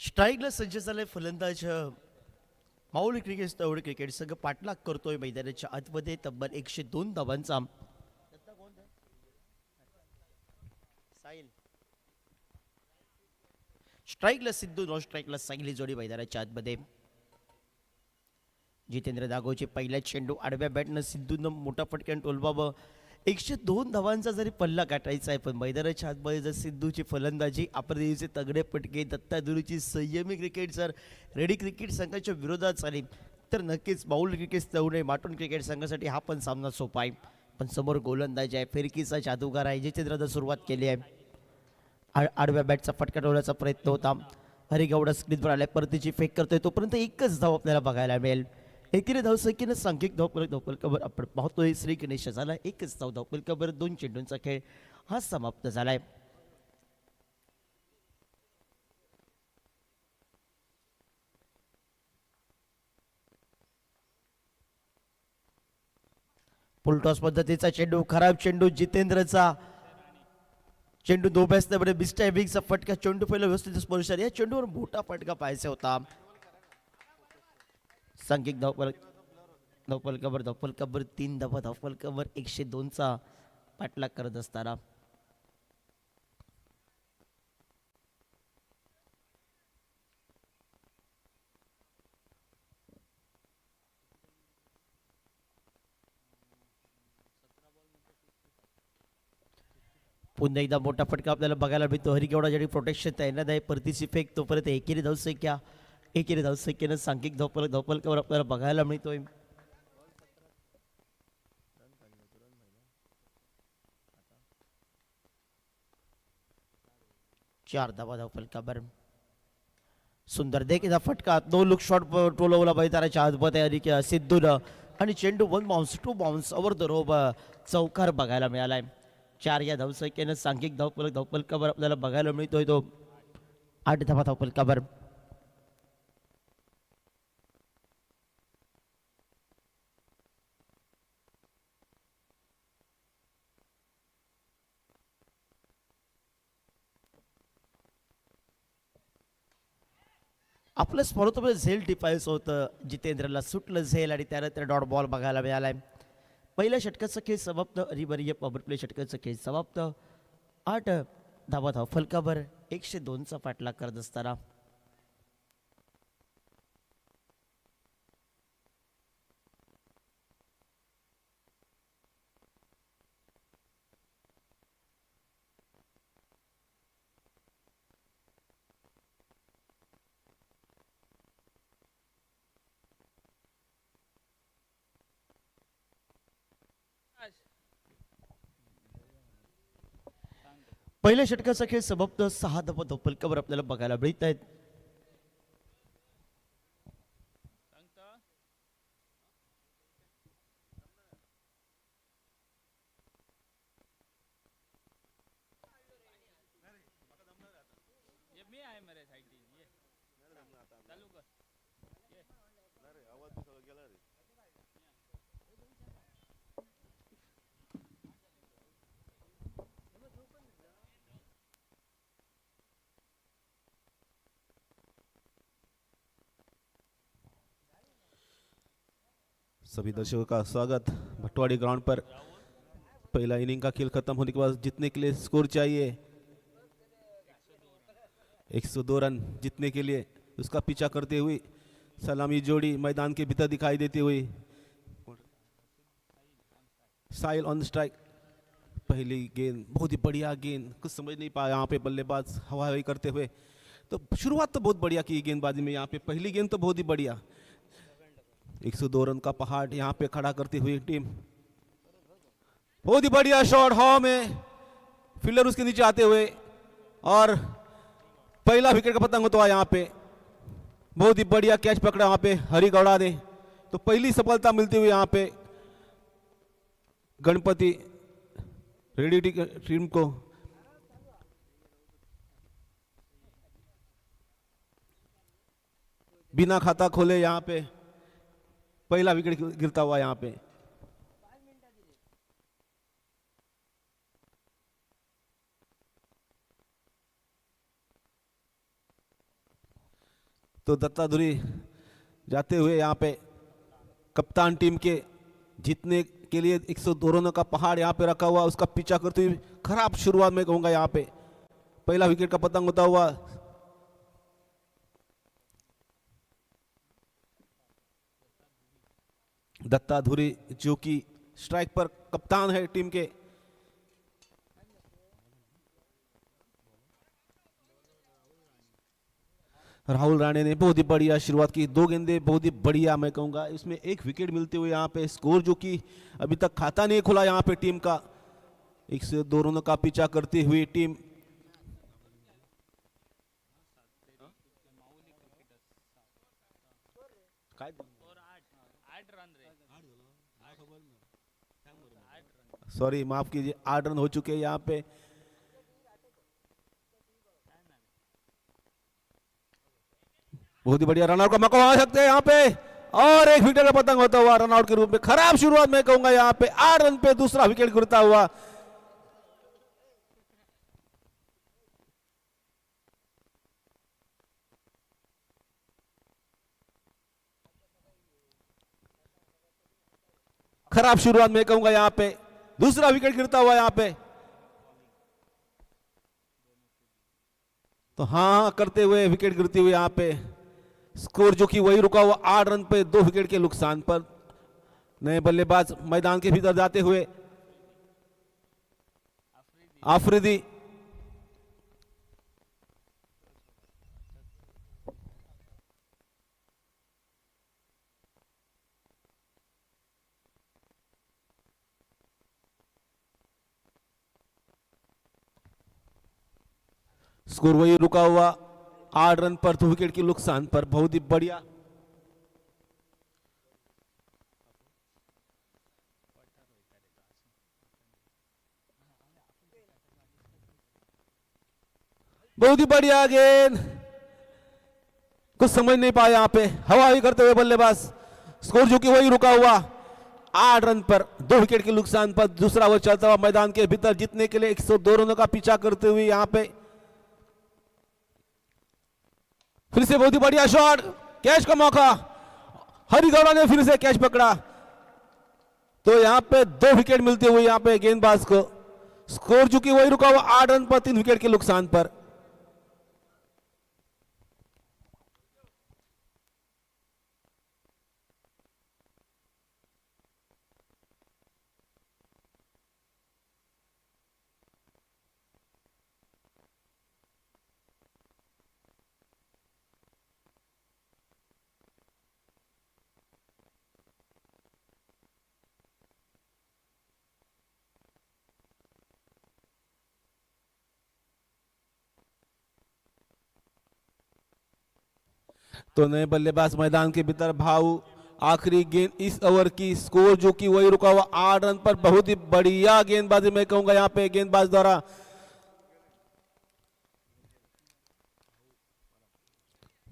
स्ट्राईकला सज्ज झालाय फलंदाज माऊली क्रिकेट तवड क्रिकेट संघ पाठलाग करतोय मैदानाच्या आतमध्ये तब्बल 102 धावांचा साहिल स्ट्राईकला सिद्धू नो स्ट्राईकला साहिल ही जोडी मैदानाच्या आतमध्ये जितेंद्र दागोचे पहिला चेंडू आडव्या बॅटनं सिद्धूनं मोठा फटक्यान टोलबाबा 102 धावांचा जरी पल्ला गाठायचा आहे पण मैदानाच्या आतमध्ये जर सिद्धूची फलंदाजी आपल्या तगडे फटके दत्तादुरीची संयमी क्रिकेट जर रेडी क्रिकेट संघाच्या विरोधात झाली तर नक्कीच बाऊल क्रिकेट तवडे माटून क्रिकेट संघासाठी हा पण सामना सोपा आहे पण समोर गोलंदाज आहे फिरकीचा जादूगार आहे जितेंद्रनं सुरुवात केली आहे आडव्या बॅटचा फटका ठेवण्याचा प्रयत्न होता हरिगौडा स्क्रीनवर आल्या परतीची फेक करतोय तोपर्यंत एकच धाव आपल्याला बघायला मिळेल एकीने धावसंख्येनं सांघिक धावपलकावर आपण पाहतोय श्री गणेश झाला एकच धाव धावपलकावर 2 चेंडूंचा खेळ हा समाप्त झालाय फुलटॉस पद्धतीचा चेंडू खराब चेंडू जितेंद्रचा चेंडू दोब्यासल्यामुळे बिस्टायबिंगचा फटका चेंडू पहिला व्यवस्थित स्पर्श या चेंडूवर मोठा फटका पाहायचा होता सांघिक धावपलकावर 3 धावा धावपलकावर 102 चा पाठलाग करत असताना पुन्हा एकदा मोठा फटका आपल्याला बघायला मिळतो हरिगौडा ज्याने प्रोटेक्शन तैनात आहे परतीची फेक तोपर्यंत एकेरी धावसंख्येनं सांघिक धावपलकावर आपल्याला बघायला मिळतोय 4 धावा धावपलकावर सुंदर देखील फटका 2 लुक शॉट टोलवला मैदानाच्या आतमध्ये सिद्धूनं आणि चेंडू 1 बाउन्स 2 बाउन्स ओव्हर द रोब चौकार बघायला मिळालाय 4 या धावसंख्येनं सांघिक धावपलकावर आपल्याला बघायला मिळतोय तो 8 धावा धावपलकावर आपलं स्मृतमध्ये झेल टिपायचं होतं जितेंद्रला सुटलं झेल आणि त्यानंतर डॉट बॉल बघायला मिळालाय पहिल्या षटकाचा खेळ समाप्त अनिवार्य पॉवर प्ले षटकाचा खेळ समाप्त 8 धावा धावफलकावर 102 चा पाठलाग करत असताना पहिल्या षटकाचा खेळ समाप्त 6 धावा धावफलकावर आपल्याला बघायला मिळत आहेत सभी दर्शकों का स्वागत भटवाड़ी ग्राउंड पर पहला इनिंग का खेल खत्म होने के बाद जीतने के लिए स्कोर चाहिए 102 रन जीतने के लिए उसका पीछा करते हुए सलामी जोड़ी मैदान के भीतर दिखाई देती हुई साहिल ऑन स्ट्राइक पहली गेंद बहुत ही बढ़िया गेंद कुछ समझ नहीं पाया यहाँ पे बल्लेबाज हवाई करते हुए तो शुरुआत तो बहुत बढ़िया की गेंदबाजी में यहाँ पे पहली गेंद तो बहुत ही बढ़िया 102 रन का पहाड़ यहाँ पे खड़ा करती हुई टीम बहुत ही बढ़िया शॉट हवा में फील्डर उसके नीचे आते हुए और पहला विकेट का पतंग होता है यहाँ पे बहुत ही बढ़िया कैच पकड़ा यहाँ पे हरिगौड़ा ने तो पहली सफलता मिलती हुई यहाँ पे गणपति रेडी टीम को बिना खाता खोले यहाँ पे पहला विकेट गिरता हुआ यहाँ पे तो दत्ताधुरी जाते हुए यहाँ पे कप्तान टीम के जीतने के लिए 102 रनों का पहाड़ यहाँ पे रखा हुआ, उसका पीछा करते हुए खराब शुरुआत में कहूंगा यहाँ पे पहला विकेट का पतंग होता हुआ। दत्ताधुरी जो कि स्ट्राइक पर कप्तान है टीम के। राहुल राणे ने बहुत ही बढ़िया शुरुआत की, 2 गेंदे बहुत ही बढ़िया मैं कहूंगा, इसमें 1 विकेट मिलते हुए यहाँ पे स्कोर जो कि अभी तक खाता नहीं खुला यहाँ पे टीम का। 102 रनों का पीछा करती हुई टीम। सॉरी माफ कीजिए, 8 रन हो चुके हैं यहाँ पे। बहुत ही बढ़िया रनआउट का मौका आ सकते हैं यहाँ पे, और 1 विकेट का पतंग होता हुआ रनआउट के रूप में। खराब शुरुआत मैं कहूंगा यहाँ पे, 8 रन पे दूसरा विकेट गिरता हुआ। खराब शुरुआत मैं कहूंगा यहाँ पे, दूसरा विकेट गिरता हुआ यहाँ पे। तो हाँ करते हुए विकेट गिरती हुई यहाँ पे, स्कोर जो कि वही रुका हुआ 8 रन पे 2 विकेट के नुकसान पर। नए बल्लेबाज मैदान के भीतर जाते हुए आफरीदी। स्कोर वही रुका हुआ 8 रन पर 2 विकेट के नुकसान पर। बहुत ही बढ़िया। बहुत ही बढ़िया गेंद, कुछ समझ नहीं पाया यहाँ पे, हवाई करते हुए बल्लेबाज। स्कोर जो कि वही रुका हुआ 8 रन पर 2 विकेट के नुकसान पर। दूसरा ओवर चलता हुआ मैदान के भीतर जीतने के लिए 102 रनों का पीछा करते हुए यहाँ पे फिर से बहुत ही बढ़िया शॉट, कैच का मौका। हरिगौड़ा ने फिर से कैच पकड़ा, तो यहां पे 2 विकेट मिलते हुए यहां पे गेंदबाज को। स्कोर जो कि वही रुका हुआ 8 रन पर 3 विकेट के नुकसान पर। तो नए बल्लेबाज मैदान के भीतर भाऊ। आखिरी गेंद इस ओवर की, स्कोर जो कि वही रुका हुआ 8 रन पर। बहुत ही बढ़िया गेंदबाजी मैं कहूंगा यहाँ पे गेंदबाज द्वारा।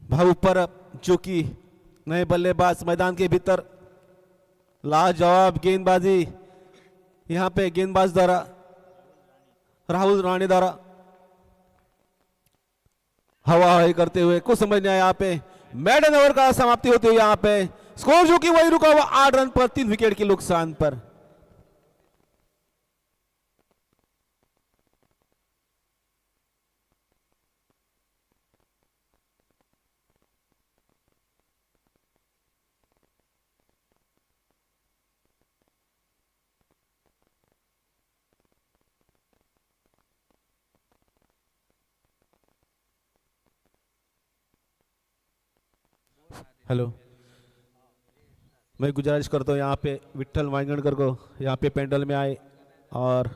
भाऊ पर जो कि नए बल्लेबाज मैदान के भीतर, लाजवाब गेंदबाजी यहाँ पे गेंदबाज द्वारा, राहुल राणे द्वारा। हवा हवाई करते हुए कुछ समझ नहीं आया यहाँ पे। मेडन ओवर का समाप्ति होती हुई यहाँ पे, स्कोर जो कि वही रुका हुआ 8 रन पर 3 विकेट के नुकसान पर। हेलो, मैं गुजारिश करता हूँ यहाँ पे विट्ठल वांगणकर को यहाँ पे पेंडल में आए और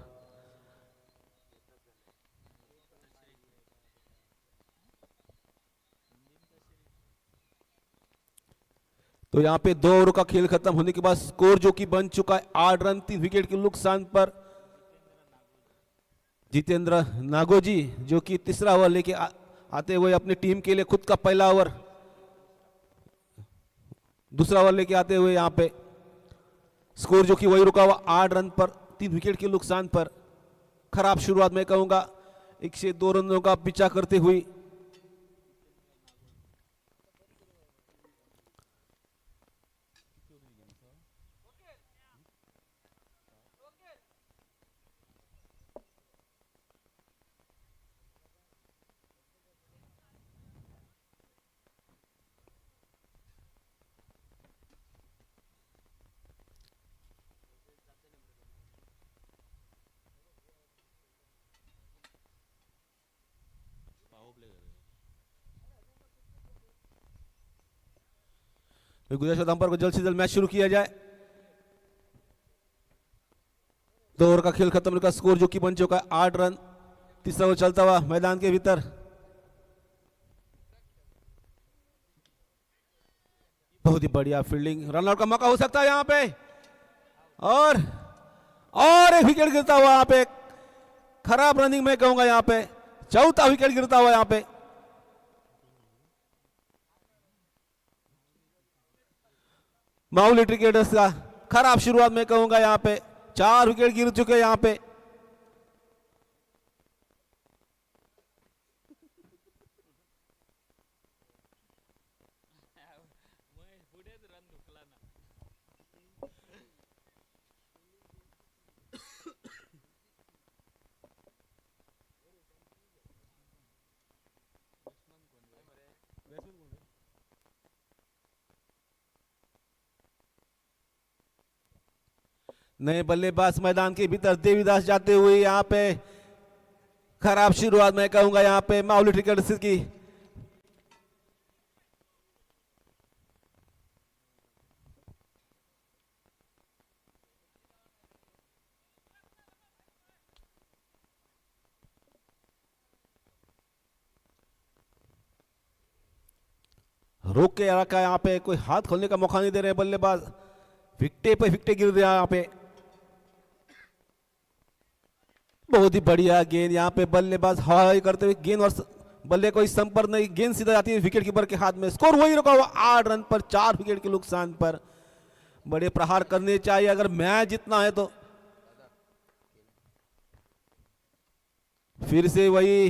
तो यहाँ पे 2 ओवर का खेल खत्म होने के बाद स्कोर जो कि बन चुका है 8 रन 3 विकेट के नुकसान पर। जितेंद्र नागोजी जो कि तीसरा ओवर लेके आते हुए अपनी टीम के लिए खुद का पहला ओवर, दूसरा ओवर लेके आते हुए यहाँ पे स्कोर जो कि वही रुका हुआ 8 रन पर 3 विकेट के नुकसान पर। खराब शुरुआत मैं कहूंगा, 102 रनों का पीछा करते हुए मैं गुजारिश अंपायर को जल्द से जल्द मैच शुरू किया जाए। 2 ओवर का खेल खत्म होने का स्कोर जो कि बन चुका है 8 रन। तीसरा ओवर चलता हुआ मैदान के भीतर। बहुत ही बढ़िया फील्डिंग, रनआउट का मौका हो सकता है यहां पे, और एक विकेट गिरता हुआ यहां पे, खराब रनिंग में कहूंगा यहां पे, चौथा विकेट गिरता हुआ यहां पे। माउली क्रिकेटर्स का खराब शुरुआत में कहूंगा यहां पे, 4 विकेट गिर चुके यहां पे। नए बल्लेबाज मैदान के भीतर देवीदास जाते हुए यहां पे, खराब शुरुआत में कहूंगा यहां पे माउली क्रिकेटर्स की। रोक के रखा यहां पे, कोई हाथ खोलने का मौका नहीं दे रहे बल्लेबाज। विकेट पे विकेट गिर रहा यहां पे। बहुत ही बढ़िया गेंद यहां पे, बल्लेबाज हवाई करते हुए गेंद और बल्ले कोई संपर्क नहीं, गेंद सीधा जाती है विकेट कीपर के हाथ में। स्कोर वही रुका हुआ 8 रन पर, 4 विकेट के नुकसान पर। बड़े प्रहार करने चाहिए अगर मैच जीतना है तो। फिर से वही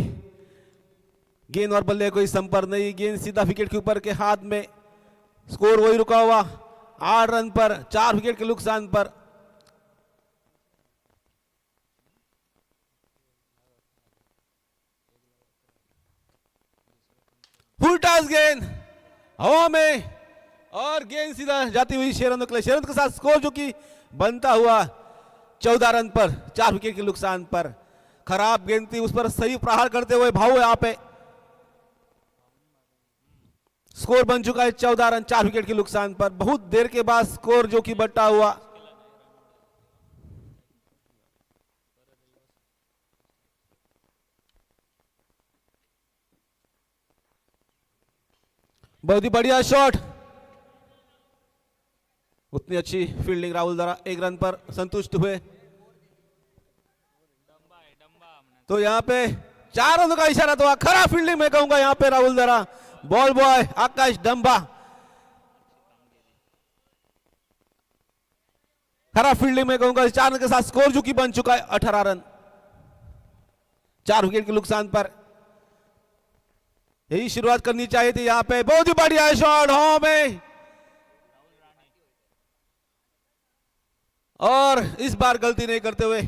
गेंद और बल्ले कोई संपर्क नहीं, गेंद सीधा विकेट कीपर के हाथ में। स्कोर वही रुका हुआ 8 रन पर, 4 विकेट के नुकसान पर। फुल टॉस गेंद हवा में, और गेंद सीधा जाती हुई शेरन के साथ स्कोर जो कि बनता हुआ 14 रन पर, 4 विकेट के नुकसान पर। खराब गेंद थी, उस पर सही प्रहार करते हुए भाव यहां पे। स्कोर बन चुका है 14 रन, 4 विकेट के नुकसान पर। बहुत देर के बाद स्कोर जो कि बटा हुआ। बहुत ही बढ़िया शॉट, उतनी अच्छी फील्डिंग राहुल दरा 1 रन पर संतुष्ट हुए। तो यहां पे 4 रनों का इशारा तो खराब फील्डिंग में कहूंगा यहां पे राहुल दरा। बॉल बॉय आकाश डंबा, खराब फील्डिंग में कहूंगा। 4 रन के साथ स्कोर जो कि बन चुका है 18 रन, 4 विकेट के नुकसान पर। यही शुरुआत करनी चाहिए थी यहां पे। बहुत ही बढ़िया शॉट हो में, और इस बार गलती नहीं करते हुए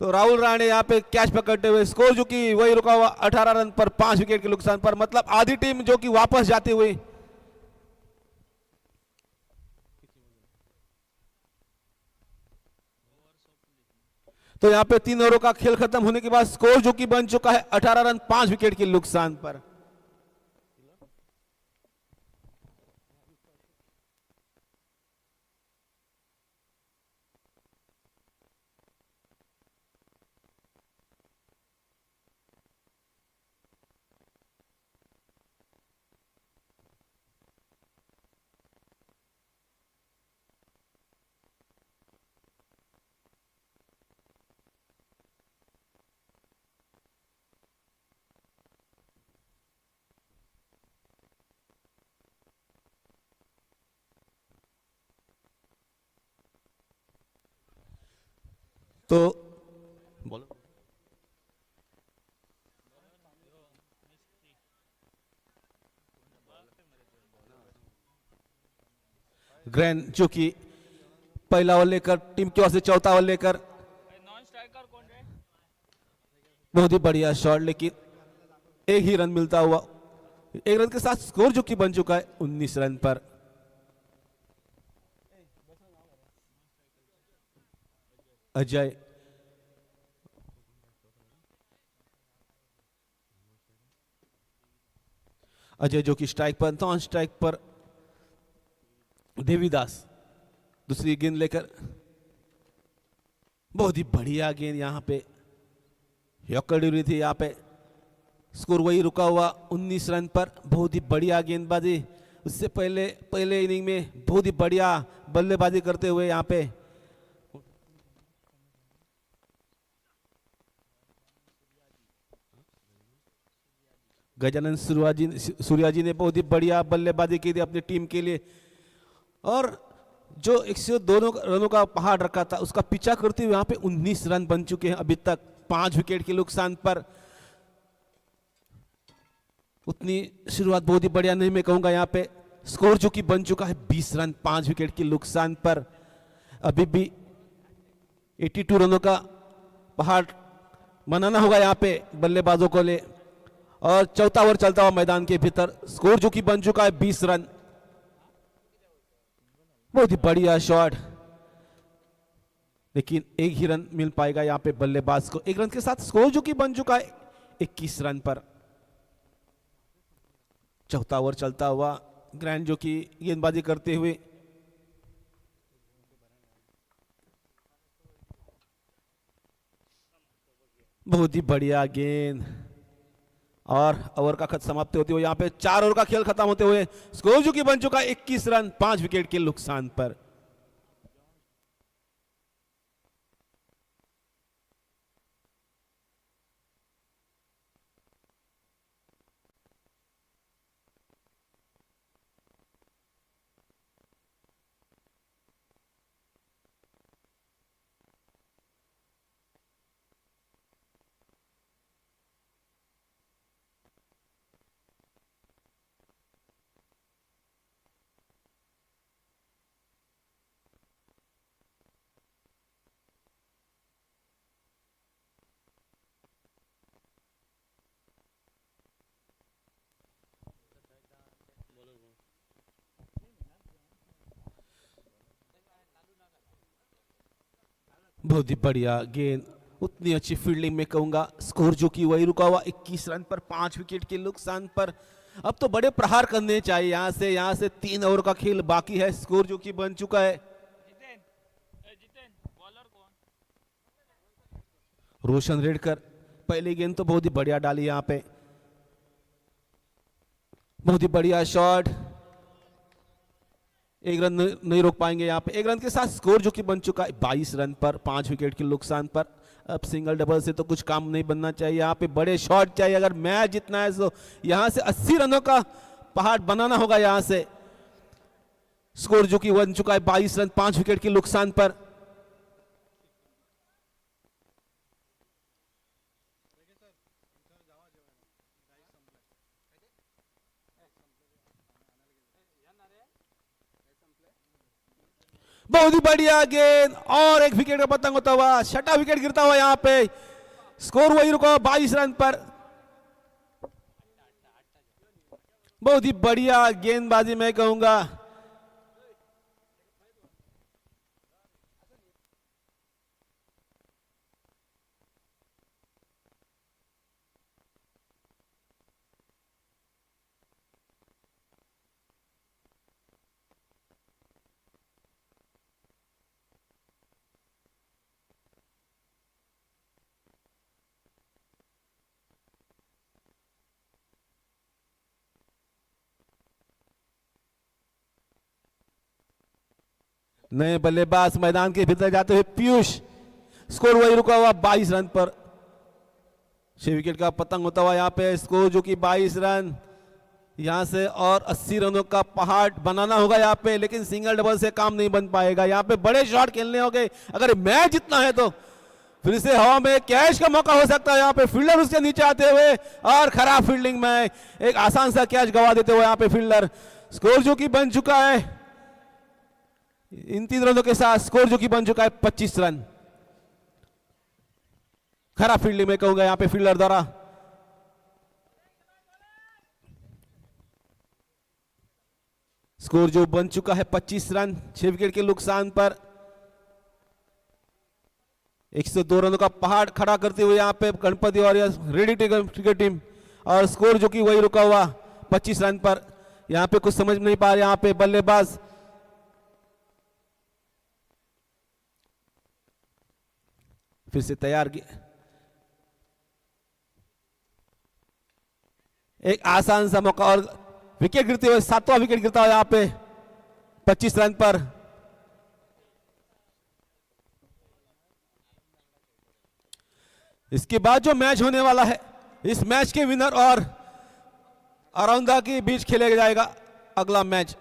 तो राहुल राणे यहां पे कैच पकड़ते हुए। स्कोर जो कि वही रुका हुआ 18 रन पर, 5 विकेट के नुकसान पर। मतलब आधी टीम जो कि वापस जाती हुई। तो यहां पे 3 ओवरों का खेल खत्म होने के बाद स्कोर जो कि बन चुका है 18 रन, 5 विकेट के नुकसान पर। तो बोलो। ग्रैंड जो कि पहला ओवर लेकर टीम की ओर से चौथा ओवर लेकर, बहुत ही बढ़िया शॉट, लेकिन एक ही रन मिलता हुआ। 1 रन के साथ स्कोर जो कि बन चुका है 19 रन पर। अजय जो कि स्ट्राइक पर, नॉन स्ट्राइक पर देवीदास दूसरी गेंद लेकर, बहुत ही बढ़िया गेंद यहाँ पे यॉर्कर ड्यूरी थी। यहाँ पे स्कोर वही रुका हुआ 19 रन पर। बहुत ही बढ़िया गेंदबाजी, उससे पहले इनिंग में बहुत ही बढ़िया बल्लेबाजी करते हुए यहाँ पे गजानन सूर्या जी ने बहुत ही बढ़िया बल्लेबाजी की थी अपनी टीम के लिए, और जो 102 रनों का पहाड़ रखा था उसका पीछा करते हुए यहाँ पे 19 रन बन चुके हैं अभी तक 5 विकेट के नुकसान पर। उतनी शुरुआत बहुत ही बढ़िया नहीं मैं कहूंगा। यहाँ पे स्कोर जो कि बन चुका है 20 रन 5 विकेट के नुकसान पर। अभी भी 82 रनों का पहाड़ बनाना होगा यहाँ पे बल्लेबाजों को ले, और चौथा ओवर चलता हुआ मैदान के भीतर स्कोर जो कि बन चुका है 20 रन। बहुत ही बढ़िया शॉट, लेकिन एक ही रन मिल पाएगा यहाँ पे बल्लेबाज को। एक रन के साथ स्कोर जो कि बन चुका है 21 रन पर। चौथा ओवर चलता हुआ ग्रैंड जो कि गेंदबाजी करते हुए बहुत ही बढ़िया गेंद, और ओवर का खत्म समाप्त होते हुए यहाँ पे 4 ओवर का खेल खत्म होते हुए स्कोर जो कि बन चुका है 21 रन 5 विकेट के नुकसान पर। बहुत ही बढ़िया गेंद, उतनी अच्छी फील्डिंग में कहूंगा। स्कोर जो कि वही रुका हुआ 21 रन पर 5 विकेट के नुकसान पर। अब तो बड़े प्रहार करने चाहिए यहाँ से 3 ओवर का खेल बाकी है। स्कोर जो कि बन चुका है, रोशन रेडकर पहली गेंद तो बहुत ही बढ़िया डाली यहाँ पे, बहुत ही बढ़िया शॉट। एक रन नहीं रोक पाएंगे यहाँ पे। एक रन के साथ स्कोर जो कि बन चुका है 22 रन पर 5 विकेट के नुकसान पर। अब सिंगल डबल से तो कुछ काम नहीं बनना चाहिए, यहाँ पे बड़े शॉट चाहिए अगर मैच जीतना है तो। यहाँ से 80 रनों का पहाड़ बनाना होगा यहाँ से। स्कोर जो कि बन चुका है 22 रन 5 विकेट के नुकसान पर। बहुत ही बढ़िया गेंद, और एक विकेट का पतंग होता हुआ, छठा विकेट गिरता हुआ यहाँ पे। स्कोर वही रुका 22 रन पर। बहुत ही बढ़िया गेंदबाजी मैं कहूंगा। नए बल्लेबाज मैदान के भीतर जाते हुए पीयूष। स्कोर वही रुका हुआ 22 रन पर। 6 विकेट का पतंग होता हुआ यहाँ पे। स्कोर जो कि 22 रन, यहाँ से और 80 रनों का पहाड़ बनाना होगा यहाँ पे, लेकिन सिंगल डबल से काम नहीं बन पाएगा। यहाँ पे बड़े शॉट खेलने होंगे अगर मैच जीतना है तो। फिर से हवा में कैच का मौका हो सकता है यहाँ पे। फील्डर उसके नीचे आते हुए, और खराब फील्डिंग में एक आसान सा कैच गवा देते हुए यहाँ पे फील्डर। स्कोर जो कि बन चुका है इन 3 रनों के साथ, स्कोर जो कि बन चुका है 25 रन। खराब फील्डिंग में कहूंगा यहाँ पे फील्डर द्वारा। स्कोर जो बन चुका है 25 रन 6 विकेट के नुकसान पर। 102 रनों का पहाड़ खड़ा करते हुए यहाँ पे Ganpati warriors ready cricket team, और स्कोर जो कि वही रुका हुआ 25 रन पर। यहाँ पे कुछ समझ नहीं पा रहे यहाँ पे बल्लेबाज फिर से तैयार एक आसान सा मौका और विकेट गिरते हुए, 7वां विकेट गिरता हुआ यहां पे 25 रन पर। इसके बाद जो मैच होने वाला है, इस मैच के विनर और अरौंदा के बीच खेला जाएगा अगला मैच।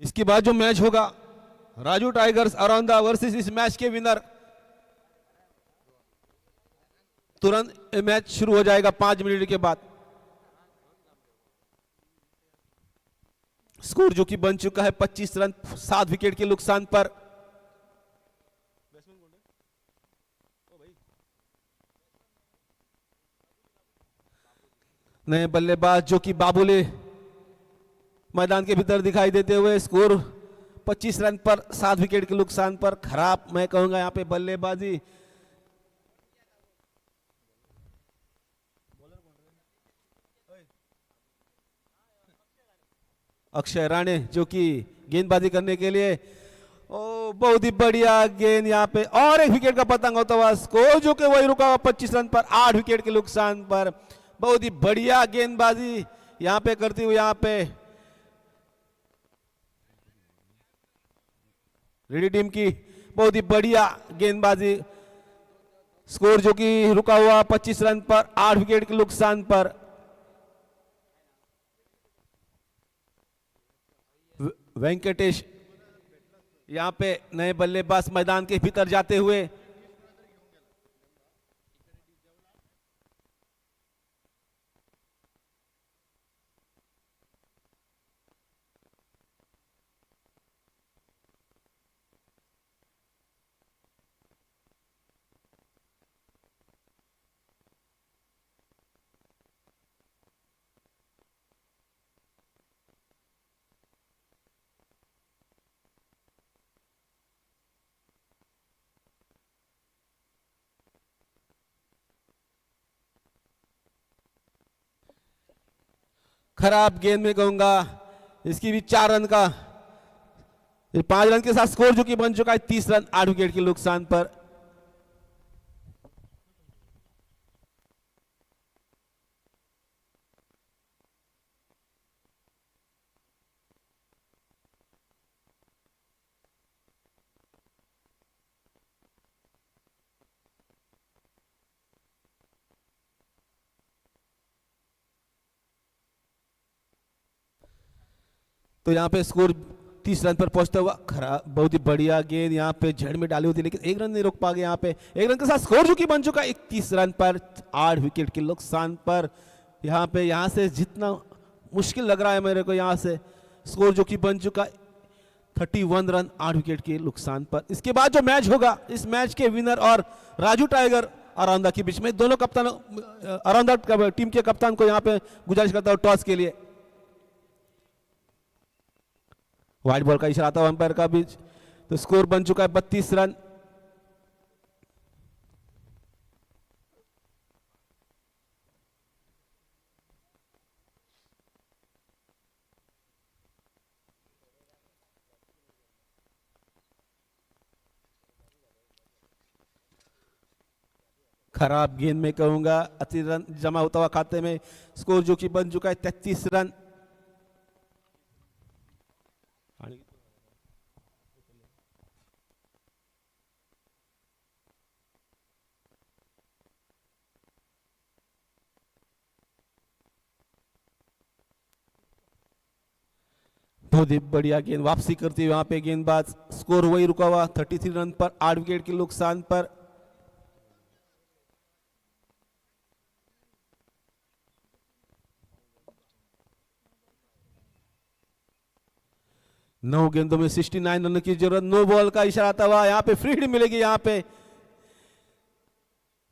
इसके बाद जो मैच होगा, राजू टाइगर्स अरौंदा वर्सेस, इस मैच के विनर, तुरंत मैच शुरू हो जाएगा 5 मिनट के बाद। स्कोर जो कि बन चुका है 25 रन 7 विकेट के नुकसान पर। नए बल्लेबाज जो कि बाबुले मैदान के भीतर दिखाई देते हुए, स्कोर 25 रन पर 7 विकेट के नुकसान पर। खराब मैं कहूंगा यहां पे बल्लेबाजी। अक्षय राणे जो कि गेंदबाजी करने के लिए, ओ बहुत ही बढ़िया गेंद यहां पे, और एक विकेट का पतंग होता हुआ। स्कोर जो कि वही रुका हुआ 25 रन पर 8 विकेट के नुकसान पर। बहुत ही बढ़िया गेंदबाजी यहां पे करती हुई, यहां पे रेडी टीम की बहुत ही बढ़िया गेंदबाजी। स्कोर जो कि रुका हुआ 25 रन पर 8 विकेट के नुकसान पर। वेंकटेश यहां पे नए बल्लेबाज मैदान के भीतर जाते हुए, खराब गेंद में कहूंगा, इसकी भी 4 रन का, 5 रन के साथ स्कोर जो कि बन चुका है 30 रन 8 विकेट के नुकसान पर। तो यहां पे स्कोर 30 रन पर पहुंचता हुआ, खराब बहुत ही बढ़िया गेंद यहां पे जड़ में डाली होती, लेकिन 1 रन नहीं रोक पा गए। यहां पे 1 रन के साथ स्कोर जो कि बन चुका है 31 रन पर 8 विकेट के नुकसान पर। यहां से जितना मुश्किल लग रहा है मेरे को, यहां से स्कोर जो कि बन चुका 31 रन 8 विकेट के नुकसान पर। इसके बाद जो मैच होगा, इस मैच के विनर और राजू टाइगर अरौंदा के बीच में। दोनों कप्तान, अरौंदा टीम के कप्तान को यहां पे गुजारिश करता हूं टॉस के लिए। व्हाइट बॉल का इशारा था अंपायर का बीच। तो स्कोर बन चुका है 32 रन। खराब गेंद में कहूंगा, अति रन जमा होता हुआ खाते में। स्कोर जो कि बन चुका है 33 रन। बहुत ही बढ़िया गेंद वापसी करती हुई वहां पे गेंदबाज। स्कोर वही रुका हुआ 33 रन पर 8 विकेट के नुकसान पर। नौ गेंदों में 69 रन की जरूरत। नो बॉल का इशारा आता हुआ, यहां पे फ्री हिट मिलेगी यहां पे।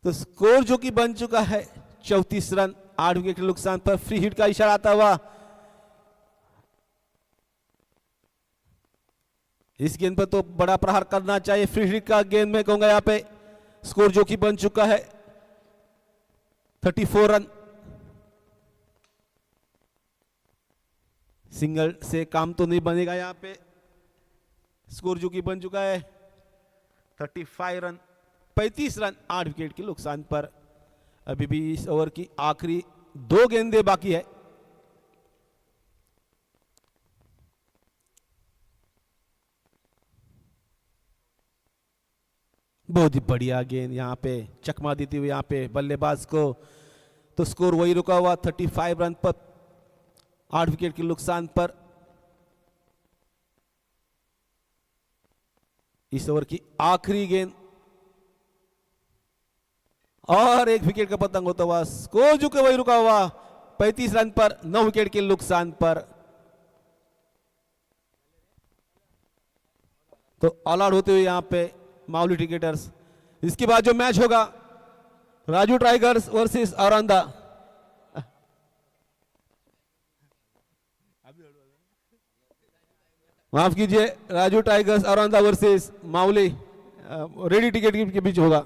तो स्कोर जो कि बन चुका है 34 रन 8 विकेट के नुकसान पर। फ्री हिट का इशारा आता हुआ, इस गेंद पर तो बड़ा प्रहार करना चाहिए। फ्री हिट का गेंद मैं कहूंगा यहाँ पे स्कोर जो कि बन चुका है 34 रन। सिंगल से काम तो नहीं बनेगा यहाँ पे। स्कोर जो कि बन चुका है 35 रन, 35 रन 8 विकेट के नुकसान पर। अभी भी इस ओवर की आखिरी 2 गेंदें बाकी है। बहुत ही बढ़िया गेंद यहाँ पे चकमा देती हुई यहाँ पे बल्लेबाज को। तो स्कोर वही रुका हुआ 35 रन पर 8 विकेट के नुकसान पर। इस ओवर की आखिरी गेंद और 1 विकेट का पतंग होता हुआ। स्कोर जो कि वही रुका हुआ 35 रन पर 9 विकेट के नुकसान पर। तो ऑल आउट होते हुए यहां पे मावली क्रिकेटर्स। इसके बाद जो मैच होगा राजू टाइगर्स वर्सेस औरंदा। माफ कीजिए, Raju tigers Auranda versus Mavli ready टिकट के बीच होगा।